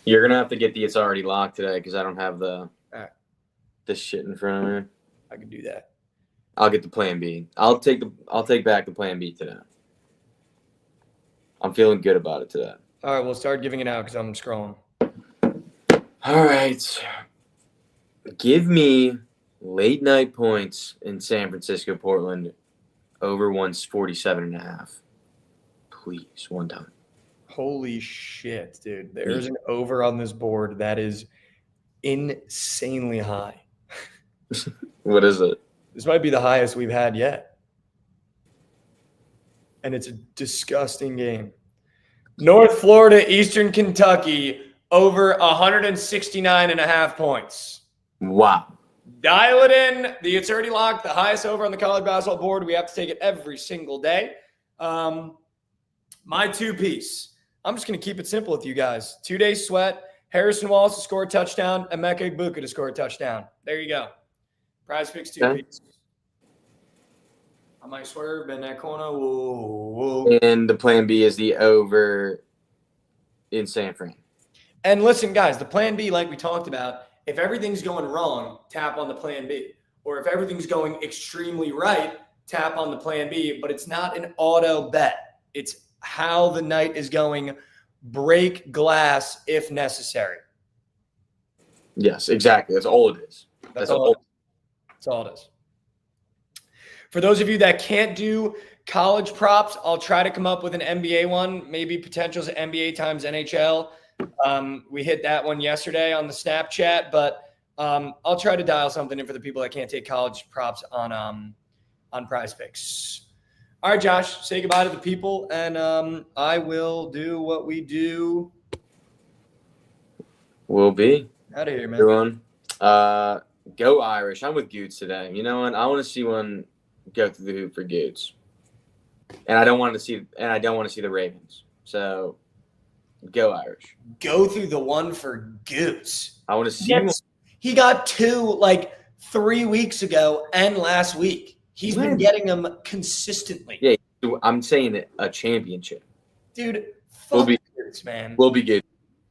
You're going to have to get the It's Already Locked today because I don't have this shit in front of me. I can do that. I'll get the Plan B. I'll take back the Plan B today. I'm feeling good about it today. All right, we'll start giving it out because I'm scrolling. All right. Give me late night points in San Francisco, Portland, over 147.5. Please, one time. Holy shit, dude. There's an over on this board that is insanely high. What is it? This might be the highest we've had yet. And it's a disgusting game. North Florida, Eastern Kentucky, over 169.5 points. Wow. Dial it in. The It's Already Locked, the highest over on the college basketball board. We have to take it every single day. My 2-piece. I'm just going to keep it simple with you guys. 2-day sweat. Harrison Wallace to score a touchdown. And Emeka Egbuka to score a touchdown. There you go. Prize Picks 2-piece. I might swerve in that corner. Whoa. And the Plan B is the over in San Fran. And listen, guys, the Plan B, like we talked about, if everything's going wrong, tap on the Plan B. Or if everything's going extremely right, tap on the Plan B. But it's not an auto bet. It's how the night is going. Break glass if necessary. Yes, exactly. That's all it is. That's all it is. For those of you that can't do college props, I'll try to come up with an NBA one, maybe potentials NBA times NHL. We hit that one yesterday on the Snapchat, but I'll try to dial something in for the people that can't take college props on Prize Picks. All right, Josh, say goodbye to the people, and I will do what we do. Will be. Out of here, man. Everyone, go Irish. I'm with Goots today. You know what? I want to see one go through the hoop for Goots, and I don't want to see the Ravens. So, go Irish. Go through the one for Goots. I want to see one. He got 2 like 3 weeks ago and last week. He's been getting them consistently. Yeah, I'm saying it, a championship. Dude, fuck Goots, man. We'll be good.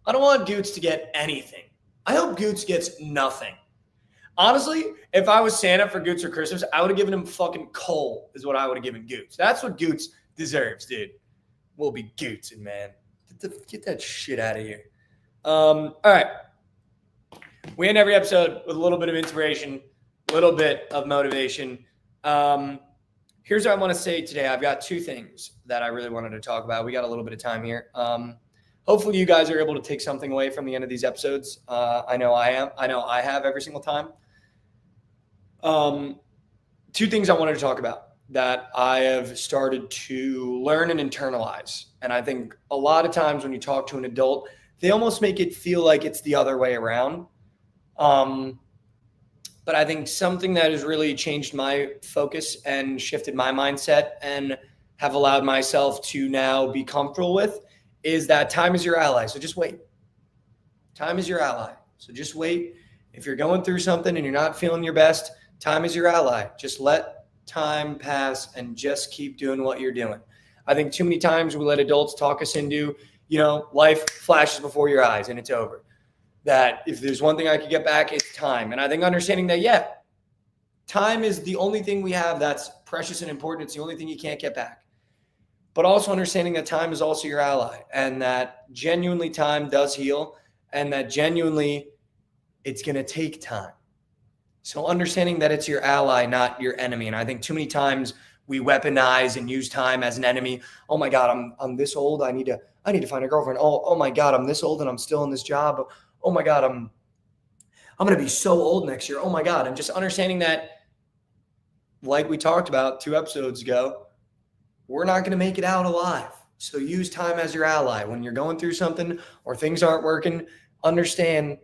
I don't want Goots to get anything. I hope Goots gets nothing. Honestly, if I was Santa for Goots for Christmas, I would have given him fucking coal is what I would have given Goots. That's what Goots deserves, dude. We'll be Gootsing, man. Get that shit out of here. All right. We end every episode with a little bit of inspiration, a little bit of motivation. Here's what I want to say today. I've got 2 things that I really wanted to talk about. We got a little bit of time here. Hopefully you guys are able to take something away from the end of these episodes. I know I am. I know I have every single time. 2 things I wanted to talk about that I have started to learn and internalize. And I think a lot of times when you talk to an adult, they almost make it feel like it's the other way around. But I think something that has really changed my focus and shifted my mindset and have allowed myself to now be comfortable with is that time is your ally. So just wait. Time is your ally. So just wait. If you're going through something and you're not feeling your best, time is your ally. Just let time pass and just keep doing what you're doing. I think too many times we let adults talk us into, life flashes before your eyes and it's over. That if there's one thing I could get back, it's time. And I think understanding that, time is the only thing we have that's precious and important. It's the only thing you can't get back. But also understanding that time is also your ally and that genuinely time does heal and that genuinely it's going to take time. So understanding that it's your ally, not your enemy. And I think too many times we weaponize and use time as an enemy. Oh my God, I'm this old. I need to find a girlfriend. Oh my God, I'm this old and I'm still in this job. Oh my God, I'm going to be so old next year. Oh my God. And just understanding that, like we talked about 2 episodes ago, we're not going to make it out alive. So use time as your ally. When you're going through something or things aren't working, understand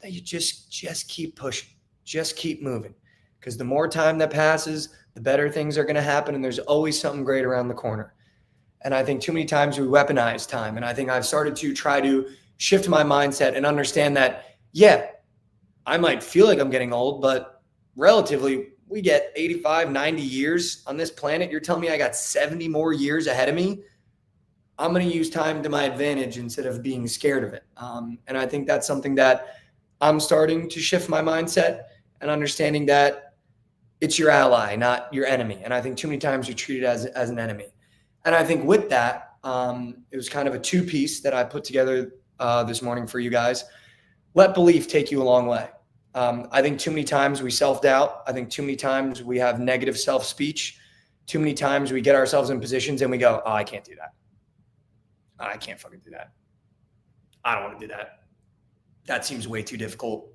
that you just keep pushing, just keep moving. Because the more time that passes, the better things are going to happen. And there's always something great around the corner. And I think too many times we weaponize time. And I think I've started to try to shift my mindset and understand that, I might feel like I'm getting old, but relatively we get 85, 90 years on this planet. You're telling me I got 70 more years ahead of me. I'm going to use time to my advantage instead of being scared of it. And I think that's something that I'm starting to shift my mindset and understanding that it's your ally, not your enemy. And I think too many times we treat it as an enemy. And I think with that, it was kind of a 2-piece that I put together this morning for you guys. Let belief take you a long way. I think too many times we self-doubt. I think too many times we have negative self-speech. Too many times we get ourselves in positions and we go, I can't do that. I can't fucking do that. I don't want to do that. That seems way too difficult.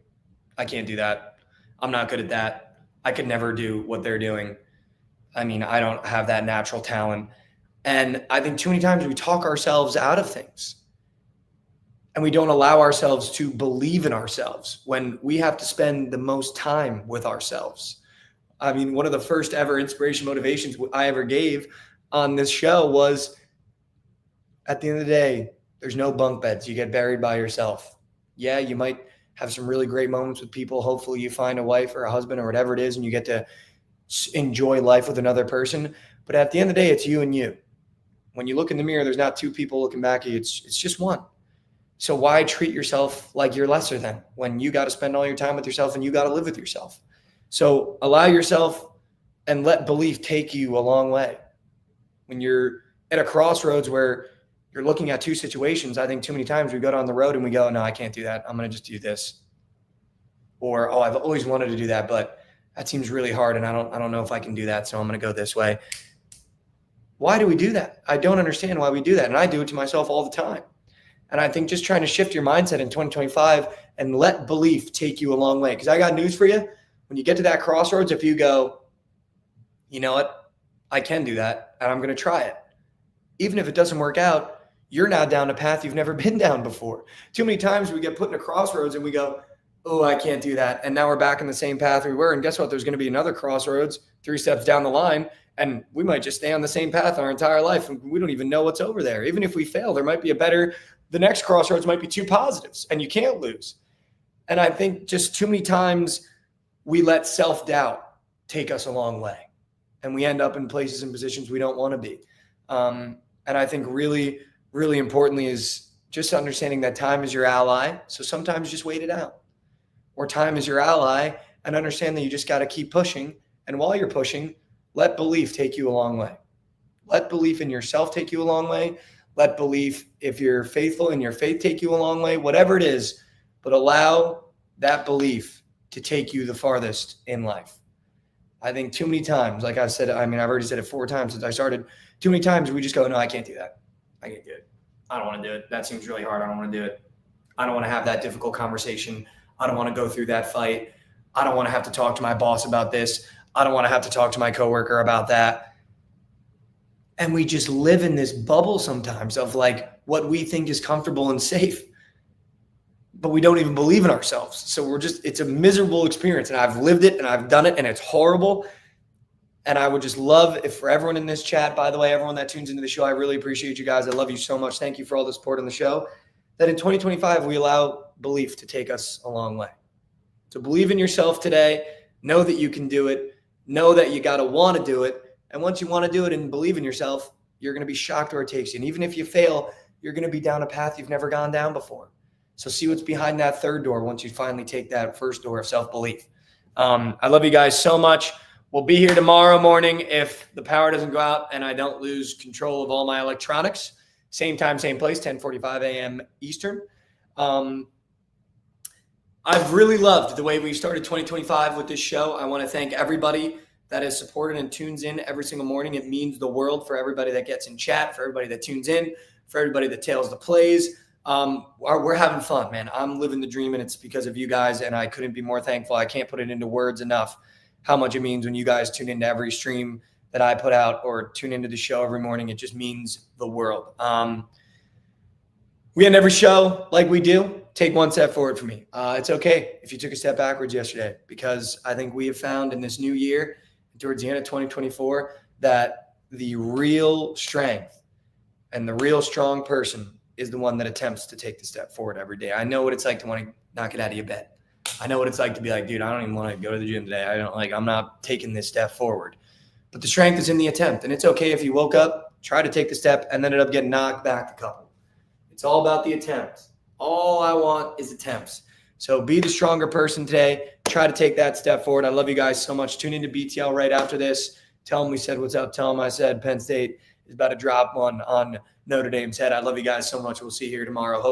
I can't do that. I'm not good at that. I could never do what they're doing. I mean, I don't have that natural talent. And I think too many times we talk ourselves out of things. And we don't allow ourselves to believe in ourselves when we have to spend the most time with ourselves. I mean, one of the first ever inspiration motivations I ever gave on this show was, at the end of the day, there's no bunk beds. You get buried by yourself. Yeah, you might have some really great moments with people. Hopefully you find a wife or a husband or whatever it is, and you get to enjoy life with another person. But at the end of the day, it's you and you. When you look in the mirror, there's not 2 people looking back at you. It's just one. So why treat yourself like you're lesser than when you got to spend all your time with yourself and you got to live with yourself? So allow yourself and let belief take you a long way. When you're at a crossroads where you're looking at 2 situations, I think too many times we go down the road and we go, no, I can't do that. I'm going to just do this. Or, I've always wanted to do that, but that seems really hard and I don't know if I can do that, so I'm going to go this way. Why do we do that? I don't understand why we do that. And I do it to myself all the time. And I think just trying to shift your mindset in 2025 and let belief take you a long way. Because I got news for you. When you get to that crossroads, if you go, you know what, I can do that. and I'm going to try it. Even if it doesn't work out, you're now down a path you've never been down before. Too many times we get put in a crossroads and we go, oh, I can't do that. And now we're back in the same path we were. And guess what? There's going to be another crossroads 3 steps down the line, and we might just stay on the same path our entire life. And we don't even know what's over there. Even if we fail, there might be the next crossroads might be 2 positives, and you can't lose. And I think just too many times we let self-doubt take us a long way, and we end up in places and positions we don't want to be. And I think really, really importantly is just understanding that time is your ally. So sometimes just wait it out. Or time is your ally, and understand that you just got to keep pushing. And while you're pushing, let belief take you a long way. Let belief in yourself take you a long way. Let belief, if you're faithful in your faith, take you a long way, whatever it is, but allow that belief to take you the farthest in life. I think too many times, like I've said, I've already said it 4 times since I started. Too many times we just go, no, I can't do that. I can't do it. I don't want to do it. That seems really hard. I don't want to do it. I don't want to have that difficult conversation. I don't want to go through that fight. I don't want to have to talk to my boss about this. I don't want to have to talk to my coworker about that. And we just live in this bubble sometimes of like what we think is comfortable and safe, but we don't even believe in ourselves. So it's a miserable experience, and I've lived it and I've done it, and it's horrible. And I would just love if for everyone in this chat, by the way, everyone that tunes into the show, I really appreciate you guys. I love you so much. Thank you for all the support on the show. That in 2025, we allow belief to take us a long way. So believe in yourself today. Know that you can do it. Know that you got to want to do it. And once you want to do it and believe in yourself, you're going to be shocked where it takes you. And even if you fail, you're going to be down a path you've never gone down before. So see what's behind that third door once you finally take that first door of self-belief. I love you guys so much. We'll be here tomorrow morning if the power doesn't go out and I don't lose control of all my electronics. Same time, same place, 10:45 a.m. Eastern. I've really loved the way we started 2025 with this show. I want to thank everybody that has supported and tunes in every single morning. It means the world for everybody that gets in chat, for everybody that tunes in, for everybody that tails the plays. We're having fun, man. I'm living the dream, and it's because of you guys, and I couldn't be more thankful. I can't put it into words enough how much it means when you guys tune into every stream that I put out or tune into the show every morning. It just means the world. We end every show like we do. Take one step forward for me. It's okay if you took a step backwards yesterday, because I think we have found in this new year, towards the end of 2024, that the real strength and the real strong person is the one that attempts to take the step forward every day. I know what it's like to want to knock it out of your bed. I know what it's like to be like, dude, I don't even want to go to the gym today. I'm not taking this step forward. But the strength is in the attempt. And it's okay if you woke up, try to take the step, and then ended up getting knocked back a couple. It's all about the attempt. All I want is attempts. So be the stronger person today. Try to take that step forward. I love you guys so much. Tune into BTL right after this. Tell them we said what's up. Tell them I said Penn State is about to drop one on Notre Dame's head. I love you guys so much. We'll see you here tomorrow. Hopefully.